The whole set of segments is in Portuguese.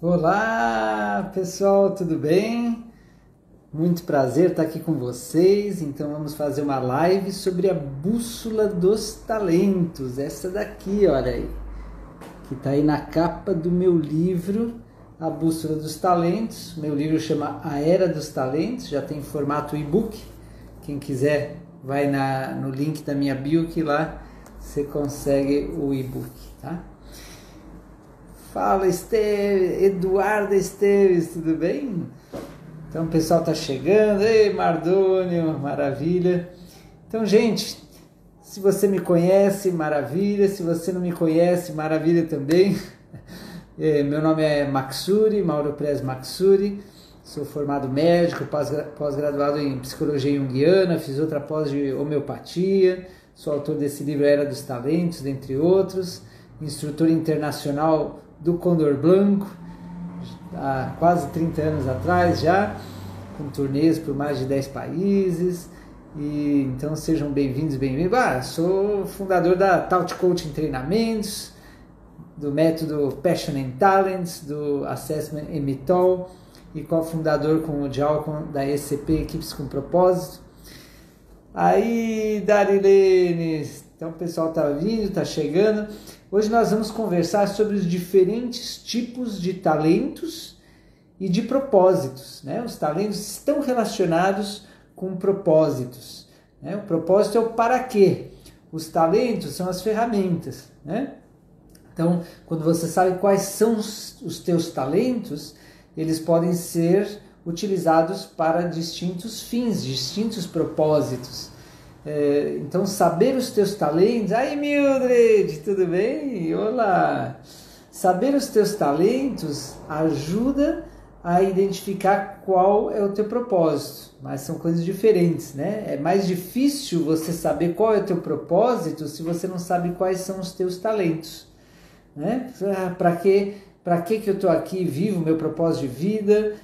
Olá, pessoal, tudo bem? Muito prazer estar aqui com vocês. Então vamos fazer uma live sobre a bússola dos talentos. Essa daqui, olha aí, que está aí na capa do meu livro, A Bússola dos Talentos. Meu livro chama A Era dos Talentos, já tem formato e-book. Quem quiser vai no link da minha bio que lá você consegue o e-book, tá? Fala, Eduardo Esteves, tudo bem? Então o pessoal está chegando. Ei, Mardônio, maravilha. Então, gente, se você me conhece, maravilha. Se você não me conhece, maravilha também. Meu nome é Maksuri, Mauro Prez Maksuri. Sou formado médico, pós-graduado em psicologia junguiana, fiz outra pós de homeopatia. Sou autor desse livro A Era dos Talentos, dentre outros. Instrutor internacional do Condor Blanco, há quase 30 anos atrás já, com turnês por mais de 10 países. E então sejam bem-vindos, bem-vindos. Sou fundador da Taut Coaching Treinamentos, do método Passion and Talents, do Assessment Emitol, e cofundador com o Jalcon da ECP Equipes com Propósito. Aí, Darilene, então o pessoal está vindo, está chegando. Hoje nós vamos conversar sobre os diferentes tipos de talentos e de propósitos, né? Os talentos estão relacionados com propósitos, né? O propósito é o para quê. Os talentos são as ferramentas, né? Então, quando você sabe quais são os teus talentos, eles podem ser utilizados para distintos fins, distintos propósitos. Então, saber os teus talentos... Aí, Mildred, tudo bem? Olá! Saber os teus talentos ajuda a identificar qual é o teu propósito, mas são coisas diferentes, né? É mais difícil você saber qual é o teu propósito se você não sabe quais são os teus talentos, né? Para que eu estou aqui, vivo meu propósito de vida...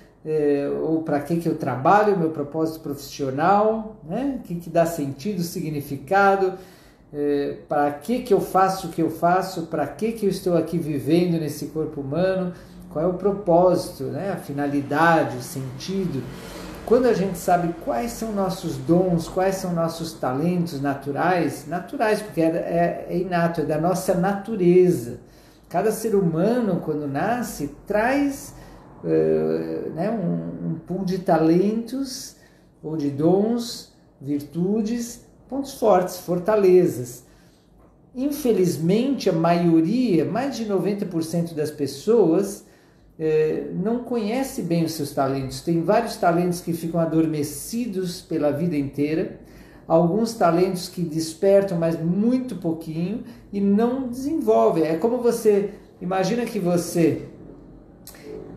ou para que eu trabalho, meu propósito profissional, né? O que dá sentido, significado, para que eu faço o que eu faço, para que eu estou aqui vivendo nesse corpo humano, qual é o propósito, né? A finalidade, o sentido. Quando a gente sabe quais são nossos dons, quais são nossos talentos naturais porque é inato, é da nossa natureza. Cada ser humano, quando nasce, traz um pool de talentos ou de dons, virtudes, pontos fortes, fortalezas. Infelizmente, a maioria, mais de 90% das pessoas não conhece bem os seus talentos. Tem vários talentos que ficam adormecidos pela vida inteira, alguns talentos que despertam, mas muito pouquinho, e não desenvolvem. É como você, imagina que você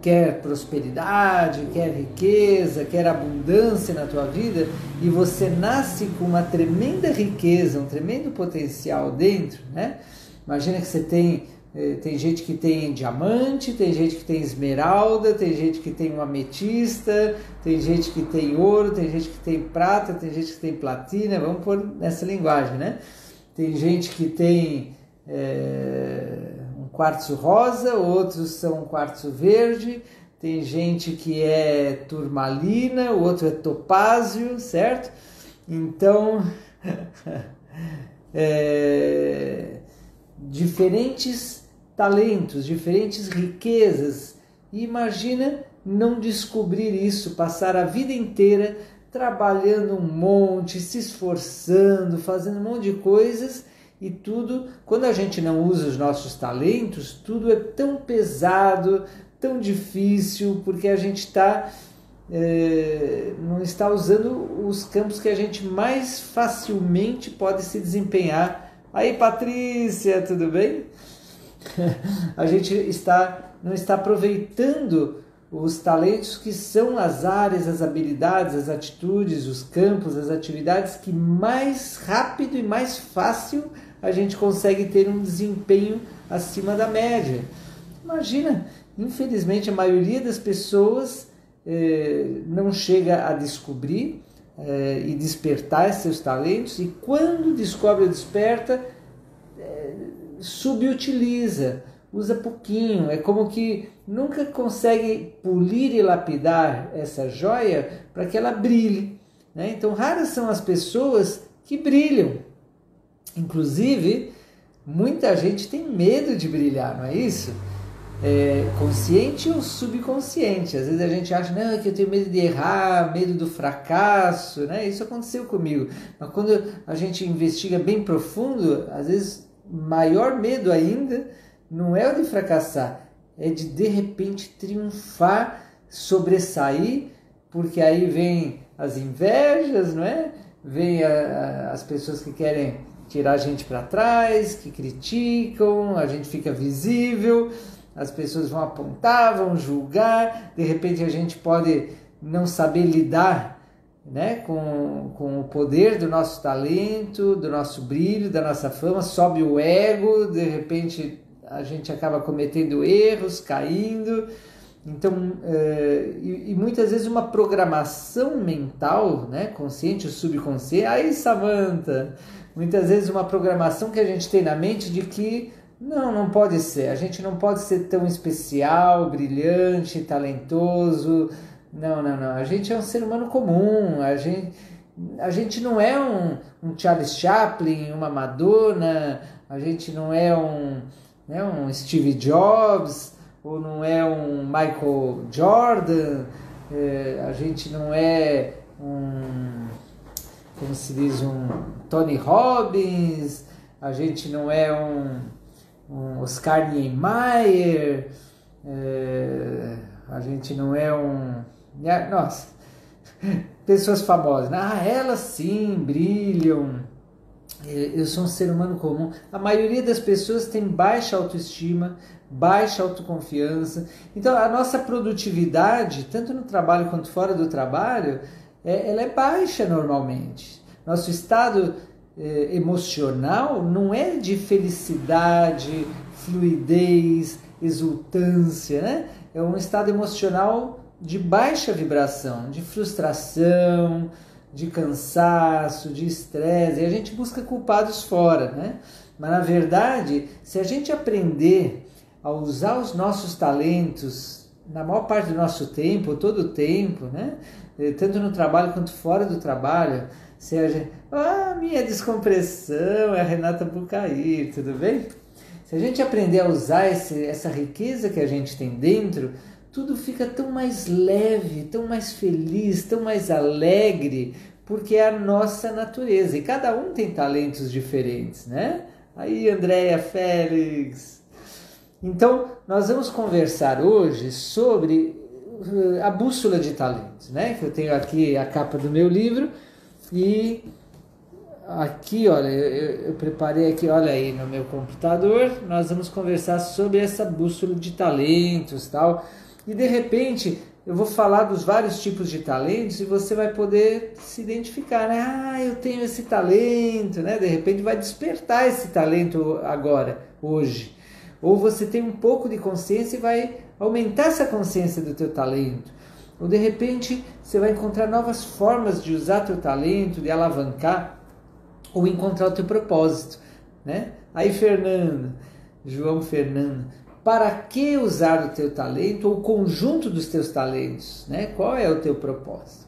quer prosperidade, quer riqueza, quer abundância na tua vida, e você nasce com uma tremenda riqueza, um tremendo potencial dentro, né? Imagina que você tem gente que tem diamante, tem gente que tem esmeralda, tem gente que tem uma ametista, tem gente que tem ouro, tem gente que tem prata, tem gente que tem platina, vamos pôr nessa linguagem, né? Tem gente que tem quartzo rosa, outros são quartzo verde, tem gente que é turmalina, o outro é topázio, certo? Então, diferentes talentos, diferentes riquezas. E imagina não descobrir isso, passar a vida inteira trabalhando um monte, se esforçando, fazendo um monte de coisas. E tudo, quando a gente não usa os nossos talentos, tudo é tão pesado, tão difícil, porque a gente não está usando os campos que a gente mais facilmente pode se desempenhar. Aí, Patrícia, tudo bem? A gente não está aproveitando os talentos que são as áreas, as habilidades, as atitudes, os campos, as atividades que mais rápido e mais fácil a gente consegue ter um desempenho acima da média. Imagina, infelizmente a maioria das pessoas não chega a descobrir e despertar seus talentos, e quando descobre ou desperta, subutiliza, usa pouquinho, é como que nunca consegue polir e lapidar essa joia para que ela brilhe, né? Então, raras são as pessoas que brilham. Inclusive, muita gente tem medo de brilhar, não é isso? Consciente ou subconsciente. Às vezes a gente acha, não, é que eu tenho medo de errar, medo do fracasso, né? Isso aconteceu comigo. Mas quando a gente investiga bem profundo, às vezes maior medo ainda não é o de fracassar, é de repente triunfar, sobressair, porque aí vem as invejas, não é? Vem as pessoas que querem tirar a gente para trás, que criticam, a gente fica visível, as pessoas vão apontar, vão julgar, de repente a gente pode não saber lidar, né, com o poder do nosso talento, do nosso brilho, da nossa fama, sobe o ego, de repente a gente acaba cometendo erros, caindo. Então, e muitas vezes uma programação mental, né, consciente ou subconsciente, aí Samantha, muitas vezes uma programação que a gente tem na mente de que não pode ser, a gente não pode ser tão especial, brilhante, talentoso, não, a gente é um ser humano comum, a gente não é um Charles Chaplin, uma Madonna, a gente não é um Steve Jobs, ou não é um Michael Jordan, a gente não é como se diz, um Tony Robbins, a gente não é um Oscar Niemeyer, a gente não é nossa, pessoas famosas, né? Elas sim brilham, eu sou um ser humano comum. A maioria das pessoas tem baixa autoestima, baixa autoconfiança. Então a nossa produtividade, tanto no trabalho quanto fora do trabalho, ela é baixa normalmente. Nosso estado emocional não é de felicidade, fluidez, exultância, né? É um estado emocional de baixa vibração, de frustração, de cansaço, de estresse, e a gente busca culpados fora, né? Mas na verdade, se a gente aprender a usar os nossos talentos na maior parte do nosso tempo, todo o tempo, né? Tanto no trabalho quanto fora do trabalho, se a gente... minha descompressão é a Renata Bucair, tudo bem? Se a gente aprender a usar essa riqueza que a gente tem dentro, tudo fica tão mais leve, tão mais feliz, tão mais alegre, porque é a nossa natureza. E cada um tem talentos diferentes, né? Aí, Andréia Félix. Então, nós vamos conversar hoje sobre a bússola de talentos, né? Que eu tenho aqui a capa do meu livro e aqui, olha, eu preparei aqui, olha aí no meu computador, nós vamos conversar sobre essa bússola de talentos, tal. E de repente eu vou falar dos vários tipos de talentos e você vai poder se identificar, né? Eu tenho esse talento, né? De repente vai despertar esse talento agora, hoje. Ou você tem um pouco de consciência e vai aumentar essa consciência do teu talento. Ou de repente você vai encontrar novas formas de usar teu talento, de alavancar ou encontrar o teu propósito, né? Aí João Fernando, para que usar o teu talento ou o conjunto dos teus talentos, né? Qual é o teu propósito?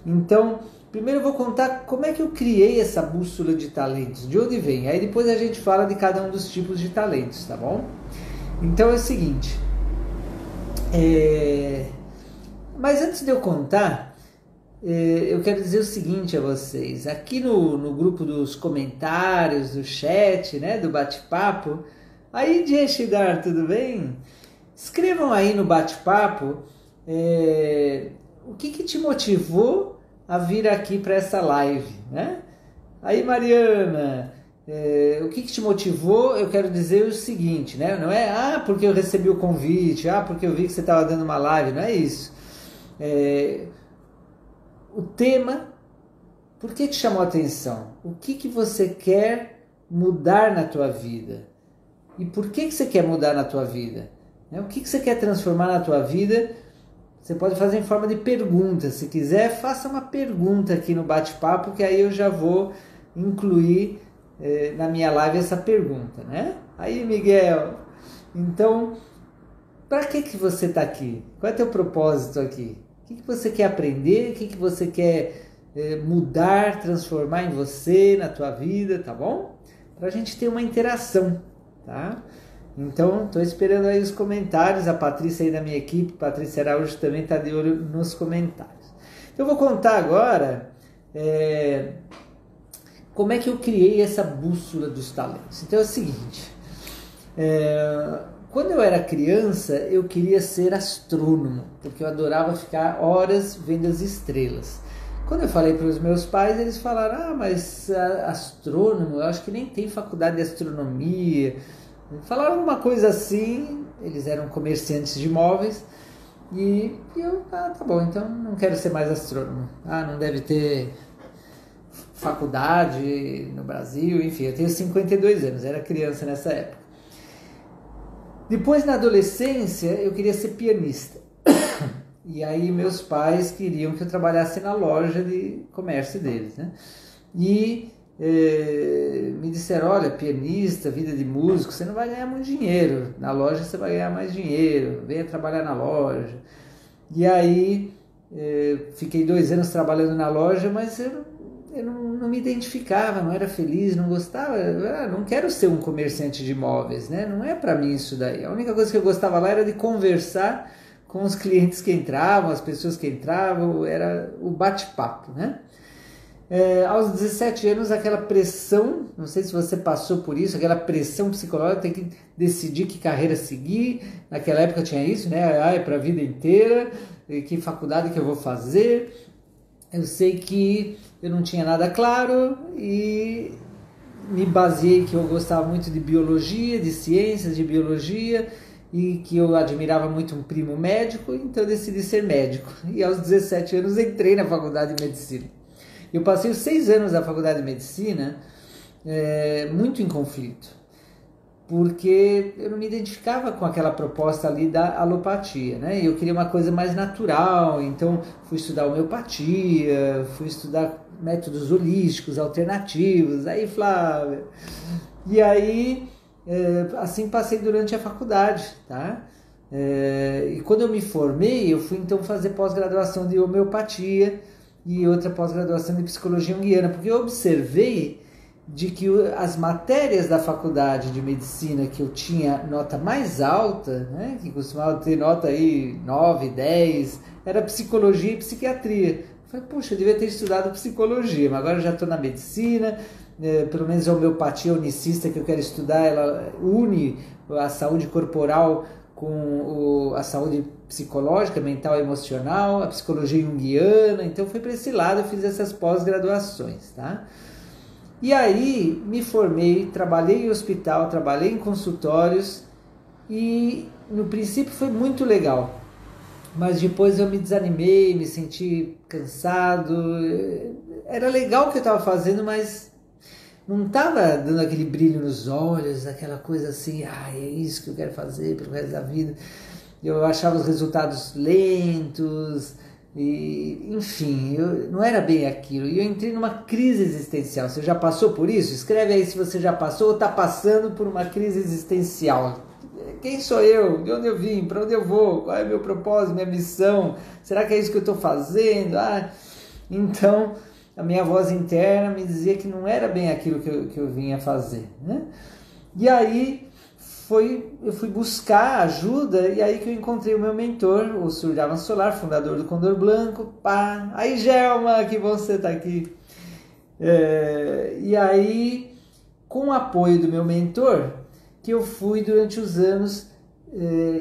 Então, primeiro eu vou contar como é que eu criei essa bússola de talentos, de onde vem. Aí depois a gente fala de cada um dos tipos de talentos, tá bom? Então é o seguinte, mas antes de eu contar, eu quero dizer o seguinte a vocês. Aqui no grupo dos comentários, do chat, né, do bate-papo, aí, Jeshidar, tudo bem? Escrevam aí no bate-papo o que te motivou a vir aqui para essa live, né? Aí, Mariana, o que te motivou? Eu quero dizer o seguinte, né? Não é, porque eu recebi o convite, porque eu vi que você estava dando uma live, não é isso. O tema, por que te chamou a atenção? O que você quer mudar na tua vida? E por que você quer mudar na tua vida? O que você quer transformar na tua vida? Você pode fazer em forma de pergunta. Se quiser, faça uma pergunta aqui no bate-papo, que aí eu já vou incluir na minha live essa pergunta, né? Aí, Miguel, Então, para que você está aqui? Qual é o teu propósito aqui? O que você quer aprender? O que você quer mudar, transformar em você, na tua vida, tá bom? Para a gente ter uma interação, tá? Então, estou esperando aí os comentários. A Patrícia aí da minha equipe, Patrícia Araújo, também está de olho nos comentários. Então, eu vou contar agora como é que eu criei essa bússola dos talentos. Então, é o seguinte, quando eu era criança, eu queria ser astrônomo, porque eu adorava ficar horas vendo as estrelas. Quando eu falei para os meus pais, eles falaram, mas astrônomo, eu acho que nem tem faculdade de astronomia. Falaram alguma coisa assim, eles eram comerciantes de imóveis, e eu, tá bom, então não quero ser mais astrônomo. Não deve ter faculdade no Brasil, enfim, eu tenho 52 anos, era criança nessa época. Depois, na adolescência, eu queria ser pianista. E aí meus pais queriam que eu trabalhasse na loja de comércio deles, né? E me disseram, olha, pianista, vida de músico, você não vai ganhar muito dinheiro. Na loja você vai ganhar mais dinheiro, venha trabalhar na loja. E aí fiquei 2 anos trabalhando na loja, mas eu não me identificava, não era feliz, não gostava. Não quero ser um comerciante de imóveis, né? Não é para mim isso daí. A única coisa que eu gostava lá era de conversar com os clientes que entravam, as pessoas que entravam, era o bate-papo, né? Aos 17 anos, aquela pressão, não sei se você passou por isso, aquela pressão psicológica, tem que decidir que carreira seguir. Naquela época tinha isso, né? É para a vida inteira, que faculdade que eu vou fazer. Eu sei que eu não tinha nada claro e me baseei que eu gostava muito de biologia, de ciências de biologia, e que eu admirava muito um primo médico, então eu decidi ser médico. E aos 17 anos entrei na faculdade de medicina. Eu passei os 6 anos da faculdade de medicina muito em conflito, porque eu não me identificava com aquela proposta ali da alopatia, né? Eu queria uma coisa mais natural, então fui estudar homeopatia, fui estudar métodos holísticos, alternativos, aí Flávia. E aí, assim passei durante a faculdade, tá? E quando eu me formei, eu fui então fazer pós-graduação de homeopatia e outra pós-graduação de psicologia junguiana, porque eu observei de que as matérias da faculdade de medicina que eu tinha nota mais alta, né, que costumava ter nota aí 9, 10, era psicologia e psiquiatria. Eu falei, poxa, eu devia ter estudado psicologia, mas agora eu já estou na medicina, pelo menos a homeopatia unicista que eu quero estudar, ela une a saúde corporal com a saúde psicológica, mental e emocional, a psicologia junguiana, então foi para esse lado, eu fiz essas pós-graduações, tá? E aí me formei, trabalhei em hospital, trabalhei em consultórios e no princípio foi muito legal, mas depois eu me desanimei, me senti cansado, era legal o que eu estava fazendo, mas não estava dando aquele brilho nos olhos, aquela coisa assim, é isso que eu quero fazer pelo resto da vida. Eu achava os resultados lentos, e, enfim, não era bem aquilo. E eu entrei numa crise existencial. Você já passou por isso? Escreve aí se você já passou ou está passando por uma crise existencial. Quem sou eu? De onde eu vim? Para onde eu vou? Qual é o meu propósito, minha missão? Será que é isso que eu estou fazendo? Então a minha voz interna me dizia que não era bem aquilo que eu vinha fazer, né? E aí eu fui buscar ajuda, e aí que eu encontrei o meu mentor, o Suryavan Solar, fundador do Condor Blanco. Aí Gelma, que bom você estar aqui. E aí, com o apoio do meu mentor, que eu fui durante os anos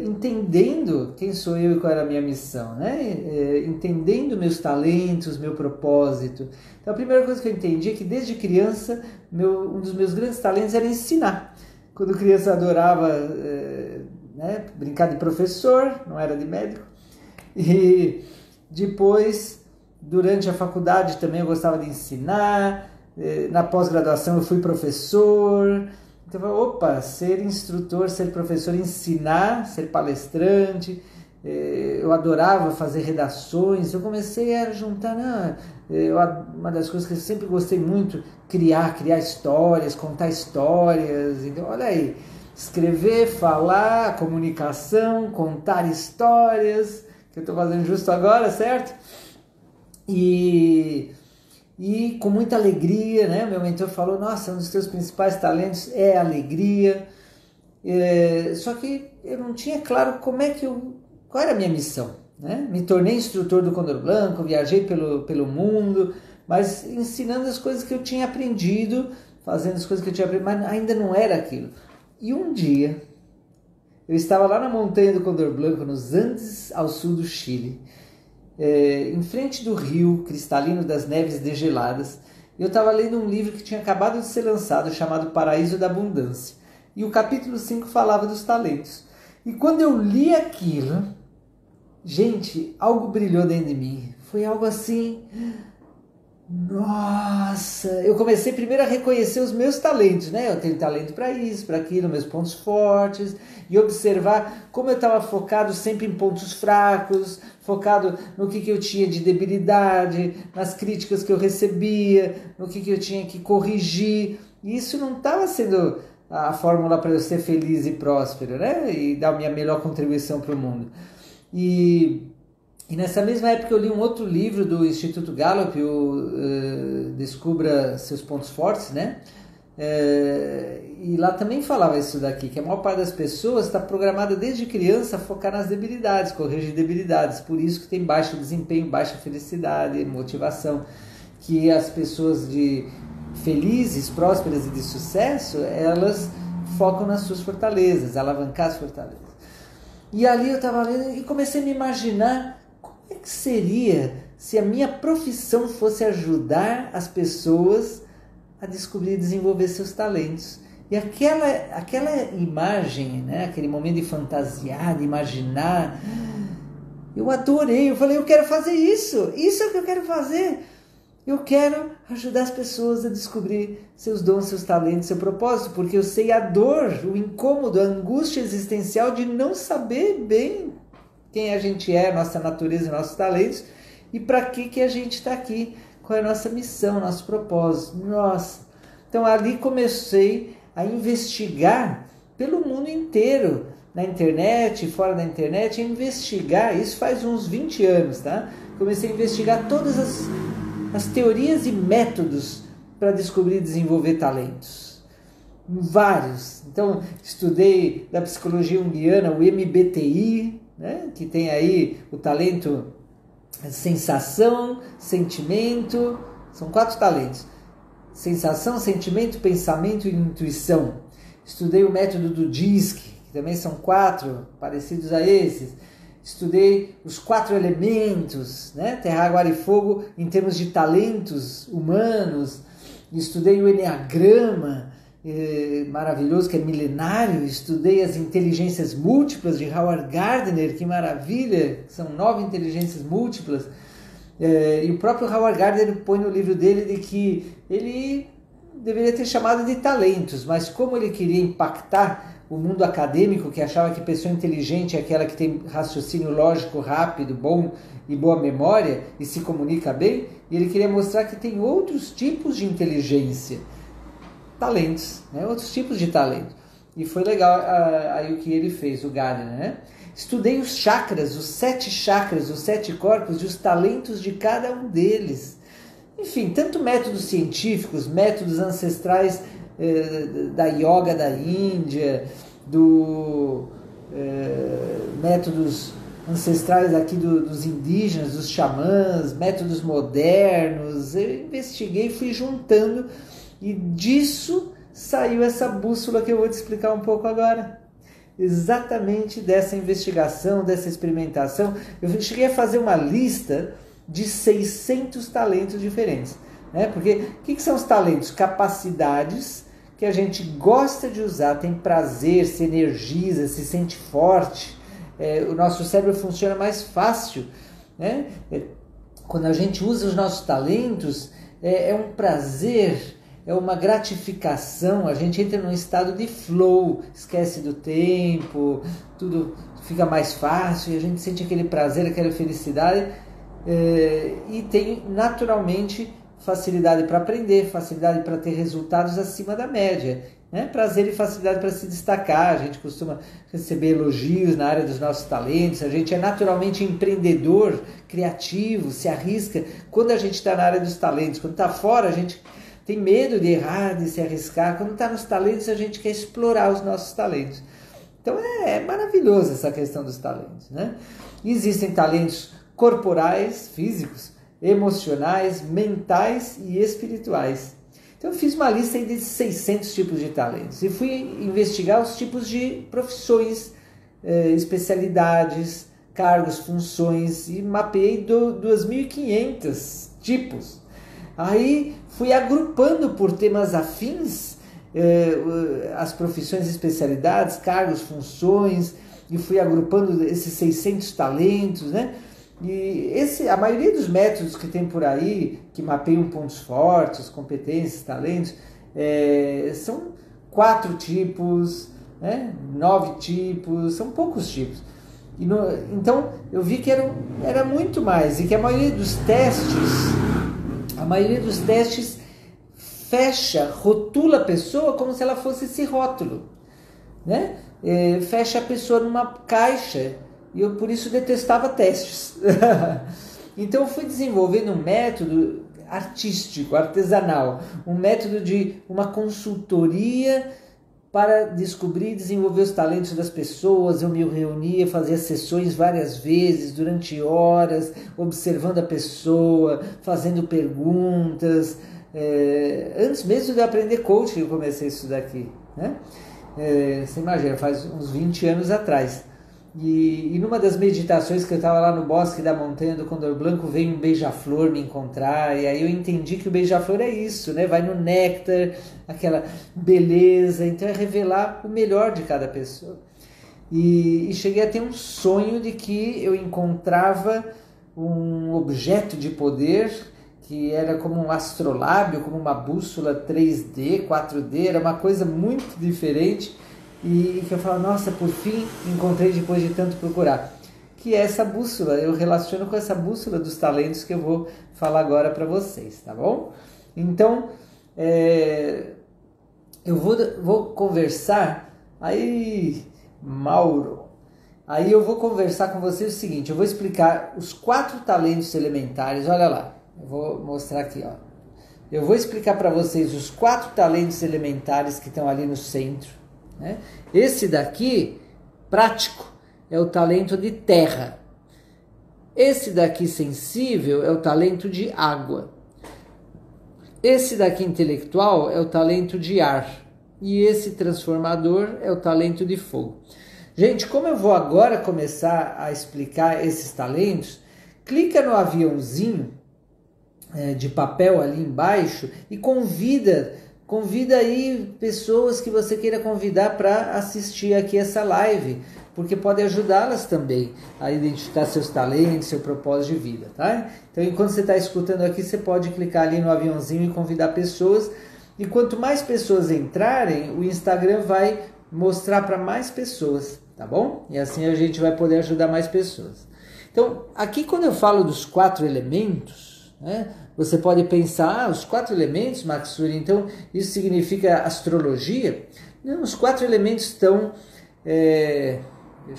entendendo quem sou eu e qual era a minha missão, né? Entendendo meus talentos, meu propósito. Então a primeira coisa que eu entendi é que desde criança um dos meus grandes talentos era ensinar. Quando criança eu adorava brincar de professor, não era de médico. E depois, durante a faculdade também eu gostava de ensinar. Na pós-graduação eu fui professor. Então, ser instrutor, ser professor, ensinar, ser palestrante, eu adorava fazer redações, eu comecei a juntar, uma das coisas que eu sempre gostei muito, criar histórias, contar histórias, então olha aí, escrever, falar, comunicação, contar histórias, que eu estou fazendo justo agora, certo? E com muita alegria, né? Meu mentor falou, nossa, um dos teus principais talentos é a alegria. Só que eu não tinha claro qual era a minha missão, né? Me tornei instrutor do Condor Blanco, viajei pelo mundo, mas ensinando as coisas que eu tinha aprendido, fazendo as coisas que eu tinha aprendido, mas ainda não era aquilo. E um dia, eu estava lá na montanha do Condor Blanco, nos Andes, ao sul do Chile, em frente do rio cristalino das neves degeladas. Eu estava lendo um livro que tinha acabado de ser lançado, chamado Paraíso da Abundância. E o capítulo 5 falava dos talentos. E quando eu li aquilo, gente, algo brilhou dentro de mim. Foi algo assim... Nossa! Eu comecei primeiro a reconhecer os meus talentos, né? Eu tenho talento para isso, para aquilo, meus pontos fortes. E observar como eu estava focado sempre em pontos fracos, focado no que eu tinha de debilidade, nas críticas que eu recebia, no que eu tinha que corrigir. E isso não estava sendo a fórmula para eu ser feliz e próspero, né? E dar a minha melhor contribuição para o mundo. E nessa mesma época eu li um outro livro do Instituto Gallup, o Descubra Seus Pontos Fortes, né? E lá também falava isso daqui, que a maior parte das pessoas está programada desde criança a focar nas debilidades, corrigir debilidades, por isso que tem baixo desempenho, baixa felicidade, motivação, que as pessoas felizes, prósperas e de sucesso, elas focam nas suas fortalezas, alavancar as fortalezas. E ali eu estava lendo e comecei a me imaginar como é que seria se a minha profissão fosse ajudar as pessoas a descobrir e desenvolver seus talentos. E aquela imagem, né, aquele momento de fantasiar, de imaginar, eu adorei. Eu falei, eu quero fazer isso. Isso é o que eu quero fazer. Eu quero ajudar as pessoas a descobrir seus dons, seus talentos, seu propósito, porque eu sei a dor, o incômodo, a angústia existencial de não saber bem quem a gente é, nossa natureza e nossos talentos, e para que a gente está aqui, qual é a nossa missão, nosso propósito. Nossa! Então ali comecei a investigar pelo mundo inteiro, na internet, fora da internet, a investigar, isso faz uns 20 anos, tá? Comecei a investigar todas as teorias e métodos para descobrir e desenvolver talentos. Vários. Então, estudei da psicologia junguiana, o MBTI, né? Que tem aí o talento sensação, sentimento, são 4 talentos. Sensação, sentimento, pensamento e intuição. Estudei o método do DISC, que também são 4 parecidos a esses. Estudei os 4 elementos, né? Terra, água, ar e fogo, em termos de talentos humanos. Estudei o Eneagrama, maravilhoso, que é milenário. Estudei as inteligências múltiplas de Howard Gardner, que maravilha, são 9 inteligências múltiplas. E o próprio Howard Gardner põe no livro dele de que ele deveria ter chamado de talentos, mas como ele queria impactar o mundo acadêmico, que achava que pessoa inteligente é aquela que tem raciocínio lógico rápido, bom e boa memória e se comunica bem, e ele queria mostrar que tem outros tipos de inteligência, talentos, né? Outros tipos de talento. E foi legal aí o que ele fez, o Gardner, né? Estudei os chakras, os 7 chakras, os 7 corpos e os talentos de cada um deles. Enfim, tanto métodos científicos, métodos ancestrais da yoga da Índia, métodos ancestrais aqui dos indígenas, dos xamãs, métodos modernos. Eu investiguei, fui juntando e disso saiu essa bússola que eu vou te explicar um pouco agora. Exatamente dessa investigação, dessa experimentação, eu cheguei a fazer uma lista de 600 talentos diferentes, né? Porque o que são os talentos? Capacidades que a gente gosta de usar, tem prazer, se energiza, se sente forte. O nosso cérebro funciona mais fácil, né? Quando a gente usa os nossos talentos, é um prazer, é uma gratificação, a gente entra num estado de flow, esquece do tempo, tudo fica mais fácil e a gente sente aquele prazer, aquela felicidade, e tem naturalmente facilidade para aprender, facilidade para ter resultados acima da média, né? Prazer e facilidade para se destacar. A gente costuma receber elogios na área dos nossos talentos, a gente é naturalmente empreendedor, criativo, se arrisca. Quando a gente está na área dos talentos, quando está fora, a gente tem medo de errar, de se arriscar. Quando está nos talentos, a gente quer explorar os nossos talentos. Então é maravilhoso essa questão dos talentos, né? Existem talentos corporais, físicos, emocionais, mentais e espirituais. Então eu fiz uma lista aí de 600 tipos de talentos e fui investigar os tipos de profissões, especialidades, cargos, funções e mapeei 2.500 tipos. Aí fui agrupando por temas afins as profissões, especialidades, cargos, funções, e fui agrupando esses 600 talentos, né? E a maioria dos métodos que tem por aí, que mapeiam pontos fortes, competências, talentos, são 4 tipos, né? 9 tipos, são poucos tipos. Então eu vi que era muito mais, e que a maioria dos testes fecha, rotula a pessoa como se ela fosse esse rótulo, né? Fecha a pessoa numa caixa. E eu, por isso, detestava testes. Então, eu fui desenvolvendo um método artístico, artesanal. Um método de uma consultoria para descobrir e desenvolver os talentos das pessoas. Eu me reunia, fazia sessões várias vezes, durante horas, observando a pessoa, fazendo perguntas. Antes mesmo de eu aprender coaching, eu comecei isso daqui, né? Você imagina, faz uns 20 anos atrás. E numa das meditações que eu estava lá no bosque da montanha do Condor Branco, veio um beija-flor me encontrar, e aí eu entendi que o beija-flor é isso, né? Vai no néctar, aquela beleza, então é revelar o melhor de cada pessoa. E cheguei a ter um sonho de que eu encontrava um objeto de poder que era como um astrolábio, como uma bússola 3D, 4D, era uma coisa muito diferente, e que eu falo, nossa, por fim encontrei depois de tanto procurar. Que é essa bússola, eu relaciono com essa bússola dos talentos que eu vou falar agora para vocês, tá bom? Então, eu vou conversar, aí, Mauro, aí eu vou conversar com vocês o seguinte, eu vou explicar os 4 talentos elementares, olha lá, eu vou mostrar aqui, ó. Eu vou explicar para vocês os 4 talentos elementares que estão ali no centro, né? Esse daqui, prático, é o talento de terra. Esse daqui, sensível, é o talento de água. Esse daqui, intelectual, é o talento de ar. E esse transformador é o talento de fogo. Gente, como eu vou agora começar a explicar esses talentos, clica no aviãozinho de papel ali embaixo e convida aí pessoas que você queira convidar para assistir aqui essa live, porque pode ajudá-las também a identificar seus talentos, seu propósito de vida, tá? Então, enquanto você está escutando aqui, você pode clicar ali no aviãozinho e convidar pessoas, e quanto mais pessoas entrarem, o Instagram vai mostrar para mais pessoas, tá bom? E assim a gente vai poder ajudar mais pessoas. Então, aqui quando eu falo dos 4 elementos, né, você pode pensar, os 4 elementos, Maxuri, então isso significa astrologia? Não, os 4 elementos estão... deixa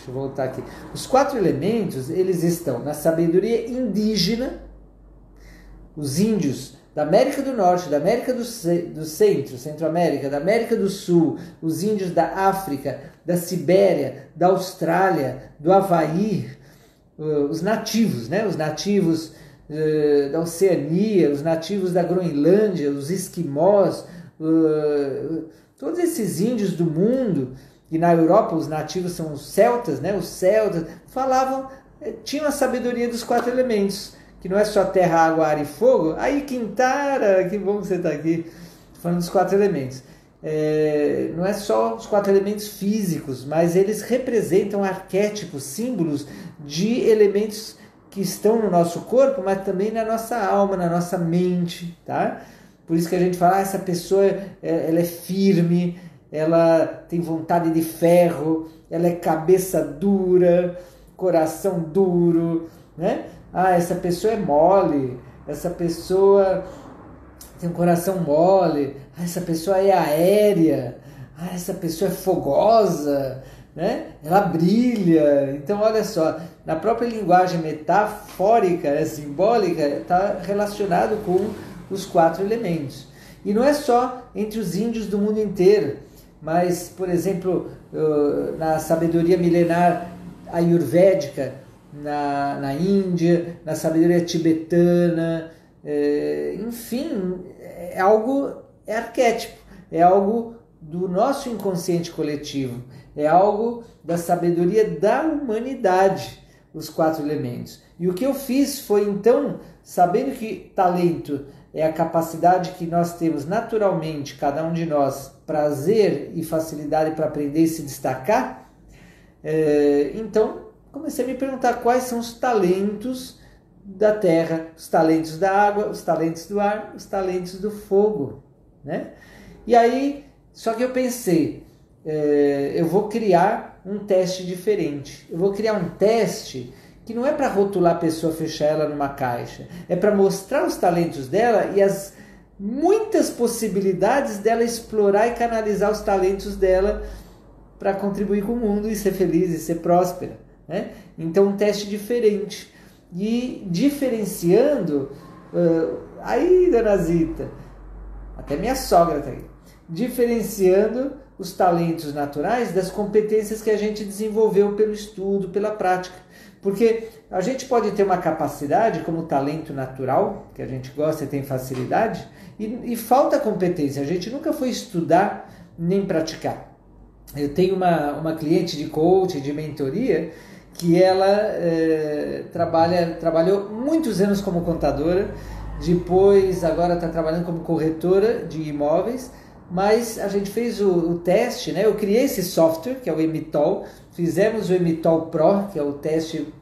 eu voltar aqui. Os 4 elementos, eles estão na sabedoria indígena, os índios da América do Norte, da América do Centro, Centro-América, da América do Sul, os índios da África, da Sibéria, da Austrália, do Havaí, os nativos, né? Os nativos da Oceania, os nativos da Groenlândia, os esquimós, todos esses índios do mundo, e na Europa os nativos são os celtas, né? Os celtas falavam, tinham a sabedoria dos 4 elementos, que não é só terra, água, ar e fogo. Aí, Quintara, que bom que você está aqui, falando dos 4 elementos. Não é só os 4 elementos físicos, mas eles representam arquétipos, símbolos de elementos que estão no nosso corpo, mas também na nossa alma, na nossa mente, tá? Por isso que a gente fala, essa pessoa ela é firme, ela tem vontade de ferro, ela é cabeça dura, coração duro, né? Essa pessoa é mole, essa pessoa tem um coração mole, essa pessoa é aérea, essa pessoa é fogosa, né? Ela brilha. Então, olha só, na própria linguagem metafórica, simbólica, está relacionado com os 4 elementos. E não é só entre os índios do mundo inteiro, mas, por exemplo, na sabedoria milenar ayurvédica, na Índia, na sabedoria tibetana, enfim, é arquétipo, é algo do nosso inconsciente coletivo, é algo da sabedoria da humanidade, os 4 elementos. E o que eu fiz foi, então, sabendo que talento é a capacidade que nós temos naturalmente, cada um de nós, prazer e facilidade para aprender e se destacar, então comecei a me perguntar quais são os talentos da terra, os talentos da água, os talentos do ar, os talentos do fogo, né? E aí, só que eu pensei, eu vou criar um teste diferente. Eu vou criar um teste que não é para rotular a pessoa, fechar ela numa caixa. É para mostrar os talentos dela e as muitas possibilidades dela explorar e canalizar os talentos dela para contribuir com o mundo e ser feliz e ser próspera, né? Então, um teste diferente. E diferenciando... aí, dona Zita, até minha sogra está aí. Diferenciando os talentos naturais das competências que a gente desenvolveu pelo estudo, pela prática. Porque a gente pode ter uma capacidade como talento natural, que a gente gosta e tem facilidade, e falta competência. A gente nunca foi estudar nem praticar. Eu tenho uma cliente de coaching, de mentoria, que ela trabalhou muitos anos como contadora, depois agora está trabalhando como corretora de imóveis, mas a gente fez o teste, né? Eu criei esse software, que é o Emitol, fizemos o Emitol Pro, que é o teste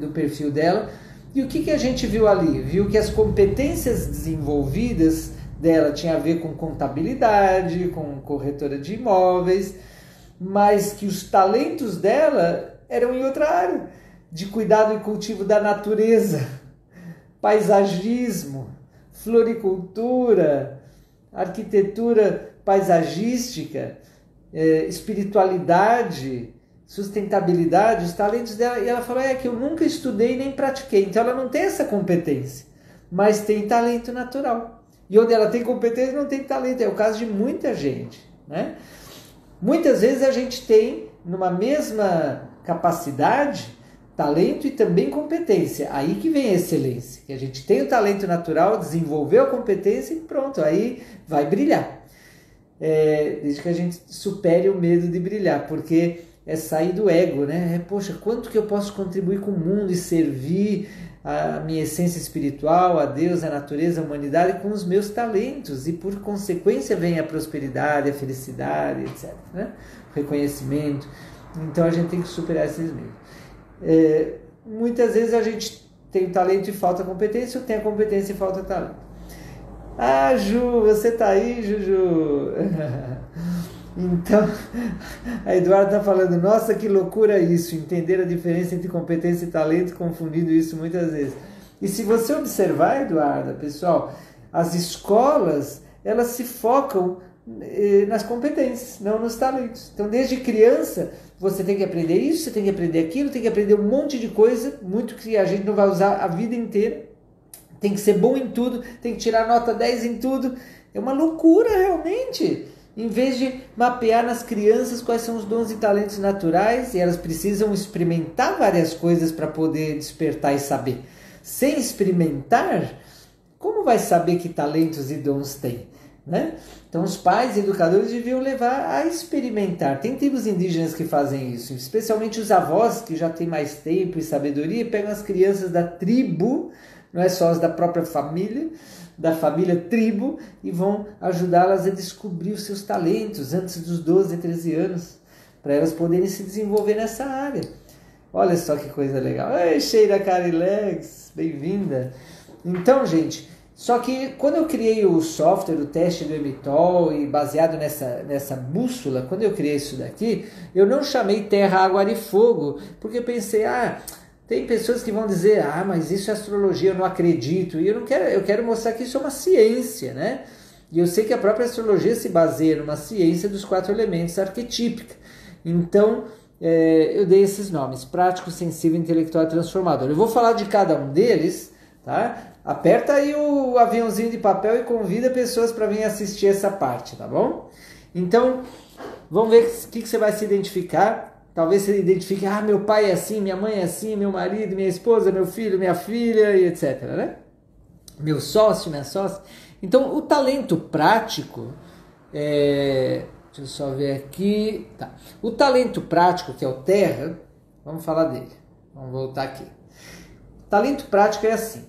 do perfil dela, e o que a gente viu ali? Viu que as competências desenvolvidas dela tinha a ver com contabilidade, com corretora de imóveis, mas que os talentos dela eram em outra área, de cuidado e cultivo da natureza, paisagismo, floricultura, arquitetura paisagística, espiritualidade, sustentabilidade, os talentos dela. E ela falou, que eu nunca estudei nem pratiquei. Então ela não tem essa competência, mas tem talento natural. E onde ela tem competência, não tem talento. É o caso de muita gente, né? Muitas vezes a gente tem, numa mesma capacidade, talento e também competência. Aí que vem a excelência. Que a gente tem o talento natural, desenvolveu a competência e pronto, aí vai brilhar. Desde que a gente supere o medo de brilhar, porque é sair do ego, né? Poxa, quanto que eu posso contribuir com o mundo e servir a minha essência espiritual, a Deus, a natureza, a humanidade com os meus talentos, e por consequência vem a prosperidade, a felicidade, etc, né? O reconhecimento. Então a gente tem que superar esses medos. Muitas vezes a gente tem talento e falta competência, ou tem a competência e falta talento. Ah, Ju, você tá aí, Juju? Então, a Eduarda está falando, nossa, que loucura isso, entender a diferença entre competência e talento, confundindo isso muitas vezes. E se você observar, Eduarda, pessoal, as escolas, elas se focam nas competências, não nos talentos. Então, desde criança, você tem que aprender isso, você tem que aprender aquilo, tem que aprender um monte de coisa, muito que a gente não vai usar a vida inteira. Tem que ser bom em tudo, tem que tirar nota 10 em tudo. É uma loucura, realmente. Em vez de mapear nas crianças quais são os dons e talentos naturais, e elas precisam experimentar várias coisas para poder despertar e saber. Sem experimentar, como vai saber que talentos e dons tem? Né? Então os pais e educadores deviam levar a experimentar. Tem tribos indígenas que fazem isso, especialmente os avós que já têm mais tempo e sabedoria, pegam as crianças da tribo, não é só as da própria família, da família tribo, e vão ajudá-las a descobrir os seus talentos antes dos 12, 13 anos, para elas poderem se desenvolver nessa área. Olha só que coisa legal. Ei, Sheila Carilex, bem-vinda. Então, gente, só que quando eu criei o software, o teste do Emitol, e baseado nessa bússola, quando eu criei isso daqui, eu não chamei terra, água, ar e fogo, porque eu pensei, Tem pessoas que vão dizer, mas isso é astrologia, eu não acredito. E eu quero mostrar que isso é uma ciência, né? E eu sei que a própria astrologia se baseia numa ciência dos 4 elementos arquetípica. Então, eu dei esses nomes: prático, sensível, intelectual e transformador. Eu vou falar de cada um deles, tá? Aperta aí o aviãozinho de papel e convida pessoas para virem assistir essa parte, tá bom? Então, vamos ver o que você vai se identificar. Talvez você identifique, meu pai é assim, minha mãe é assim, meu marido, minha esposa, meu filho, minha filha, e etc, né? Meu sócio, minha sócia. Então, o talento prático, deixa eu só ver aqui. Tá. O talento prático, que é o Terra, vamos falar dele. Vamos voltar aqui. O talento prático é assim: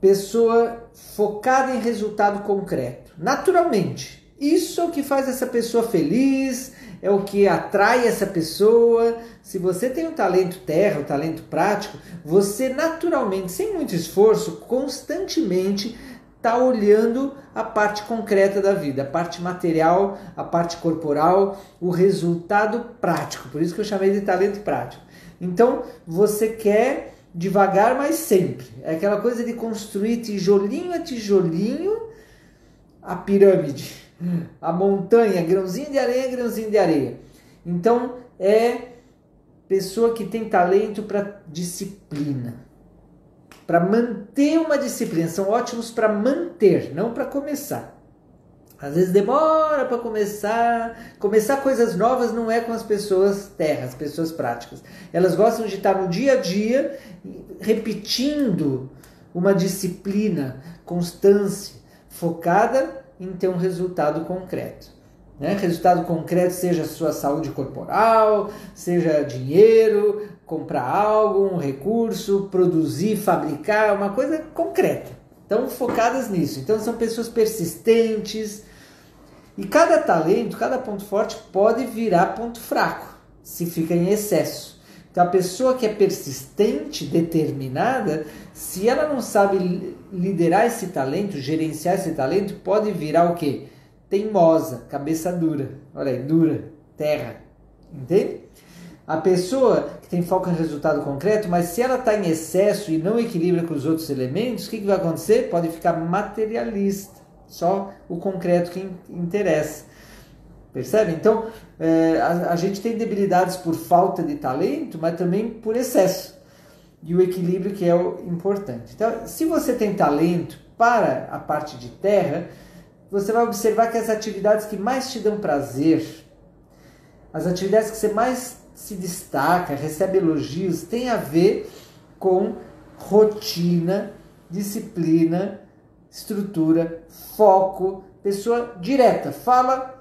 pessoa focada em resultado concreto, naturalmente. Isso é o que faz essa pessoa feliz, é o que atrai essa pessoa. Se você tem o talento terra, o talento prático, você naturalmente, sem muito esforço, constantemente está olhando a parte concreta da vida, a parte material, a parte corporal, o resultado prático. Por isso que eu chamei de talento prático. Então, você quer devagar, mas sempre. É aquela coisa de construir tijolinho a tijolinho a pirâmide, a montanha, grãozinho de areia, grãozinho de areia. Então, é pessoa que tem talento para disciplina, para manter uma disciplina. São ótimos para manter, não para começar. Às vezes demora para começar. Começar coisas novas não é com as pessoas terras, pessoas práticas. Elas gostam de estar no dia a dia, repetindo uma disciplina, constância, focada em ter um resultado concreto. Né? Resultado concreto, seja sua saúde corporal, seja dinheiro, comprar algo, um recurso, produzir, fabricar, uma coisa concreta. Então, focadas nisso. Então, são pessoas persistentes. E cada talento, cada ponto forte pode virar ponto fraco, se fica em excesso. Então, a pessoa que é persistente, determinada, se ela não sabe liderar esse talento, gerenciar esse talento, pode virar o quê? Teimosa, cabeça dura. Olha aí, dura, terra. Entende? A pessoa que tem foco em resultado concreto, mas se ela está em excesso e não equilibra com os outros elementos, o que vai acontecer? Pode ficar materialista. Só o concreto que interessa. Percebe? Então, a gente tem debilidades por falta de talento, mas também por excesso. E o equilíbrio que é o importante. Então, se você tem talento para a parte de terra, você vai observar que as atividades que mais te dão prazer, as atividades que você mais se destaca, recebe elogios, tem a ver com rotina, disciplina, estrutura, foco, pessoa direta, fala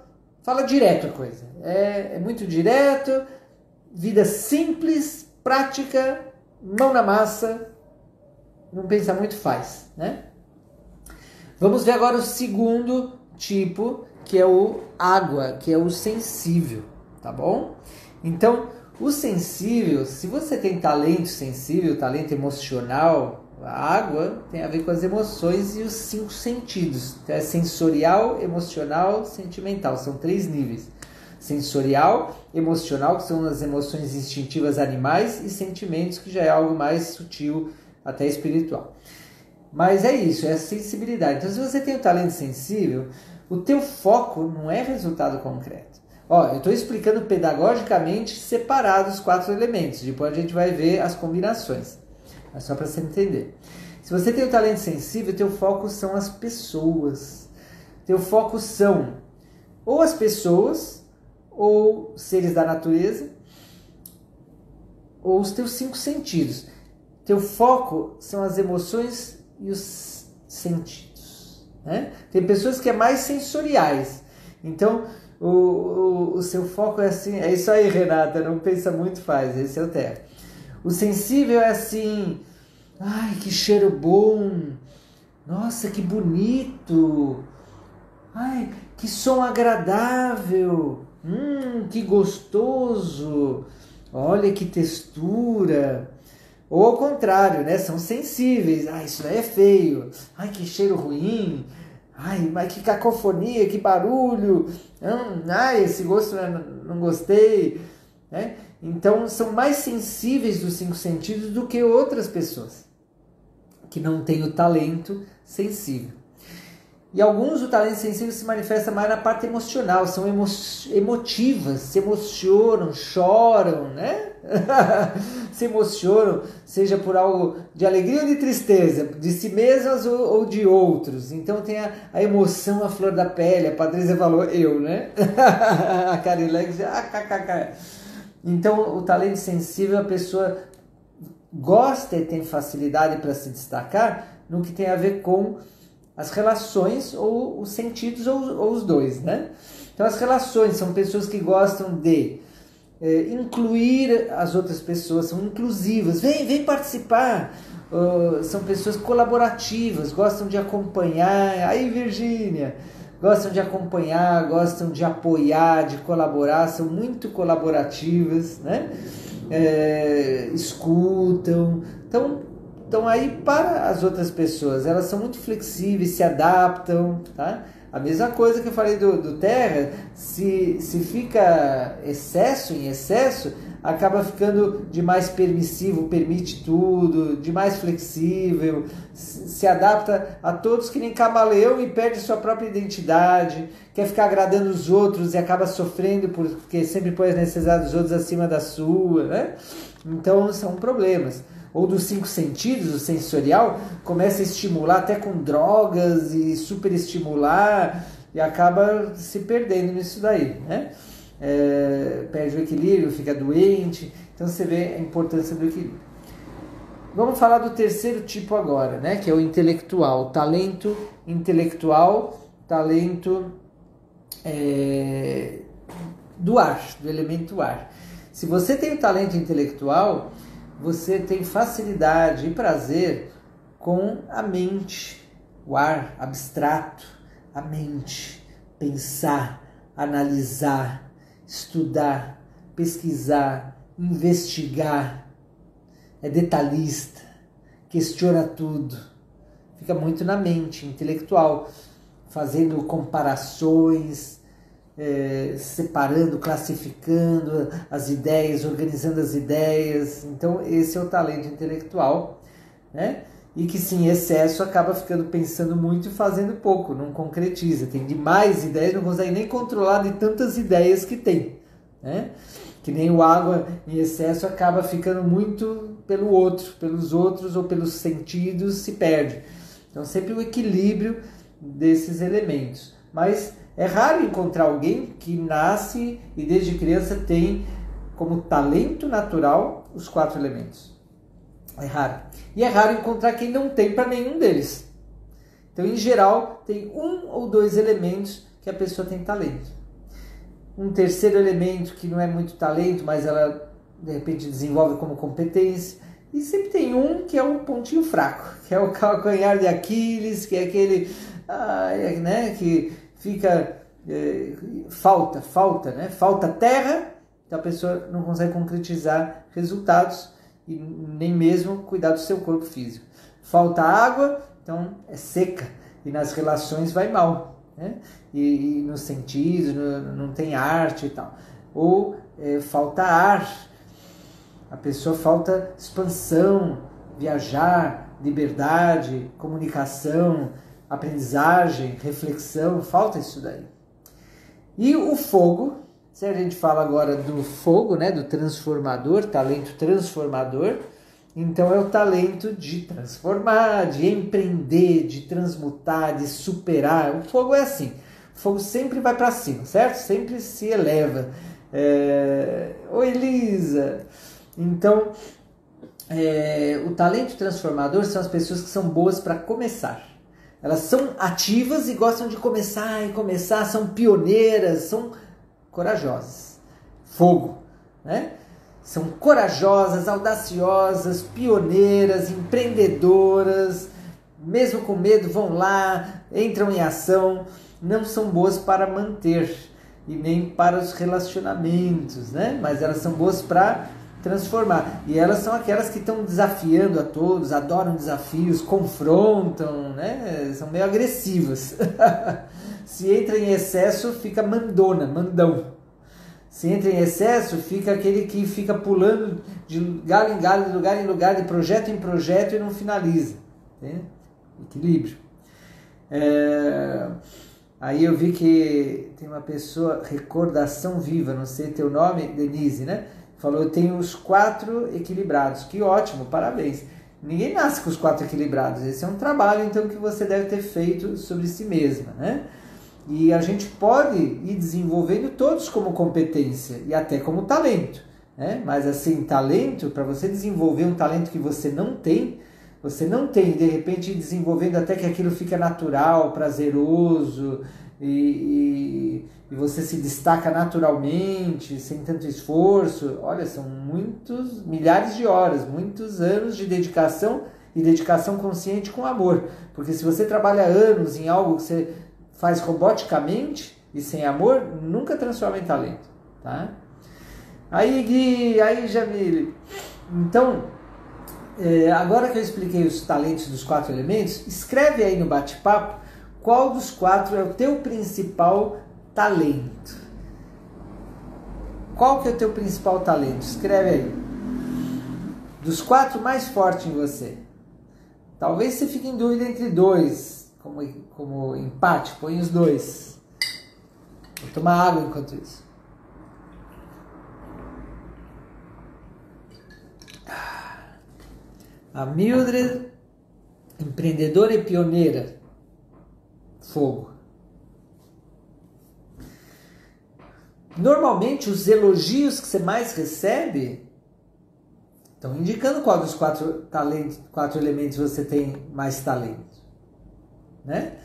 direto a coisa. É muito direto, vida simples, prática, mão na massa, não pensa muito, faz, né? Vamos ver agora o segundo tipo, que é o água, que é o sensível, tá bom? Então, o sensível, se você tem talento sensível, talento emocional, a água tem a ver com as emoções e os 5 sentidos. Então, é sensorial, emocional, sentimental. São 3 níveis. Sensorial, emocional, que são as emoções instintivas animais, e sentimentos, que já é algo mais sutil, até espiritual. Mas é isso, é a sensibilidade. Então, se você tem o talento sensível, o teu foco não é resultado concreto. Eu estou explicando pedagogicamente separado os 4 elementos. Depois a gente vai ver as combinações. É só para você entender. Se você tem o talento sensível, teu foco são as pessoas. Teu foco são ou as pessoas, ou seres da natureza, ou os teus 5 sentidos. Teu foco são as emoções e os sentidos. Né? Tem pessoas que é mais sensoriais. Então, o seu foco é assim... É isso aí, Renata, não pensa muito, faz. Esse é o terra. O sensível é assim... Ai, que cheiro bom! Nossa, que bonito! Ai, que som agradável! Que gostoso! Olha que textura! Ou ao contrário, né? São sensíveis. Ai, isso daí é feio. Ai, que cheiro ruim. Ai, mas que cacofonia, que barulho. Ai, esse gosto não gostei. né? Então são mais sensíveis dos 5 sentidos do que outras pessoas que não têm o talento sensível. E alguns, o talento sensível se manifesta mais na parte emocional, são emotivas, se emocionam, choram, né? Se emocionam, seja por algo de alegria ou de tristeza, de si mesmas ou de outros. Então tem a emoção à flor da pele, a Patrícia falou, eu, né? A Carilex, Então o talento sensível, a pessoa gosta e tem facilidade para se destacar no que tem a ver com as relações ou os sentidos ou os dois, né? Então as relações são pessoas que gostam de incluir as outras pessoas, são inclusivas, vem participar, são pessoas colaborativas, gostam de acompanhar, aí Virgínia, gostam de acompanhar, gostam de apoiar, de colaborar, são muito colaborativas, né? Escutam, então aí para as outras pessoas, elas são muito flexíveis, se adaptam, tá? A mesma coisa que eu falei do Terra, se fica em excesso, acaba ficando demais permissivo, permite tudo, demais flexível, se adapta a todos que nem camaleão e perde sua própria identidade, quer ficar agradando os outros e acaba sofrendo porque sempre põe as necessidades dos outros acima da sua, né? Então são problemas. Ou dos 5 sentidos, o sensorial, começa a estimular até com drogas e superestimular e acaba se perdendo nisso daí, né? Perde o equilíbrio, fica doente, então você vê a importância do equilíbrio. Vamos falar do terceiro tipo agora, né? Que é o intelectual, talento intelectual, talento do ar, do elemento ar. Se você tem o talento intelectual, você tem facilidade e prazer com a mente, o ar abstrato, a mente, pensar, analisar, estudar, pesquisar, investigar, é detalhista, questiona tudo, fica muito na mente, intelectual, fazendo comparações, separando, classificando as ideias, organizando as ideias. Então esse é o talento intelectual, né? E que sim, em excesso acaba ficando pensando muito e fazendo pouco, não concretiza, tem demais ideias, não consegue nem controlar de tantas ideias que tem, né? Que nem o água em excesso acaba ficando muito pelo outro, pelos outros ou pelos sentidos, se perde. Então sempre o equilíbrio desses elementos, mas é raro encontrar alguém que nasce e desde criança tem como talento natural os 4 elementos. É raro. E é raro encontrar quem não tem para nenhum deles. Então, em geral, tem 1 ou 2 elementos que a pessoa tem talento. Um terceiro elemento que não é muito talento, mas ela de repente desenvolve como competência. E sempre tem um que é um pontinho fraco, que é o calcanhar de Aquiles, que é aquele né, que fica, falta, né? Falta terra, então a pessoa não consegue concretizar resultados e nem mesmo cuidar do seu corpo físico. Falta água, então é seca e nas relações vai mal, né? E nos sentidos, não tem arte e tal. Ou falta ar, a pessoa falta expansão, viajar, liberdade, comunicação, aprendizagem, reflexão, falta isso daí. E o fogo, se a gente fala agora do fogo, né, do transformador, talento transformador, então é o talento de transformar, de empreender, de transmutar, de superar. O fogo é assim, o fogo sempre vai para cima, certo? Sempre se eleva. Oi, Elisa! Então, o talento transformador são as pessoas que são boas para começar. Elas são ativas e gostam de começar, são pioneiras, são corajosas. Fogo, né? São corajosas, audaciosas, pioneiras, empreendedoras, mesmo com medo vão lá, entram em ação, não são boas para manter e nem para os relacionamentos, né? Mas elas são boas para transformar. E elas são aquelas que estão desafiando a todos, adoram desafios, confrontam, né? São meio agressivas. Se entra em excesso, fica mandão. Se entra em excesso, fica aquele que fica pulando de galho em galho, de lugar em lugar, de projeto em projeto e não finaliza. Entende? Equilíbrio. Aí eu vi que tem uma pessoa, Recordação Viva, não sei teu nome, Denise, né? Falou, eu tenho os 4 equilibrados. Que ótimo, parabéns. Ninguém nasce com os 4 equilibrados. Esse é um trabalho, então, que você deve ter feito sobre si mesma, né? E a gente pode ir desenvolvendo todos como competência e até como talento, né? Mas assim, talento, para você desenvolver um talento que você não tem, de repente ir desenvolvendo até que aquilo fica natural, prazeroso e você se destaca naturalmente, sem tanto esforço. Olha, são milhares de horas, muitos anos de dedicação e dedicação consciente com amor. Porque se você trabalha anos em algo que você faz roboticamente e sem amor, nunca transforma em talento, tá? Aí, Gui, aí, Jamile. Então, agora que eu expliquei os talentos dos 4 elementos, escreve aí no bate-papo qual dos 4 é o teu principal talento. Qual que é o teu principal talento? Escreve aí. Dos 4 mais forte em você. Talvez você fique em dúvida entre 2. Como empate, põe os 2. Vou tomar água enquanto isso. A Mildred, empreendedora e pioneira. Fogo. Normalmente, os elogios que você mais recebe estão indicando qual dos 4 elementos você tem mais talento. Né?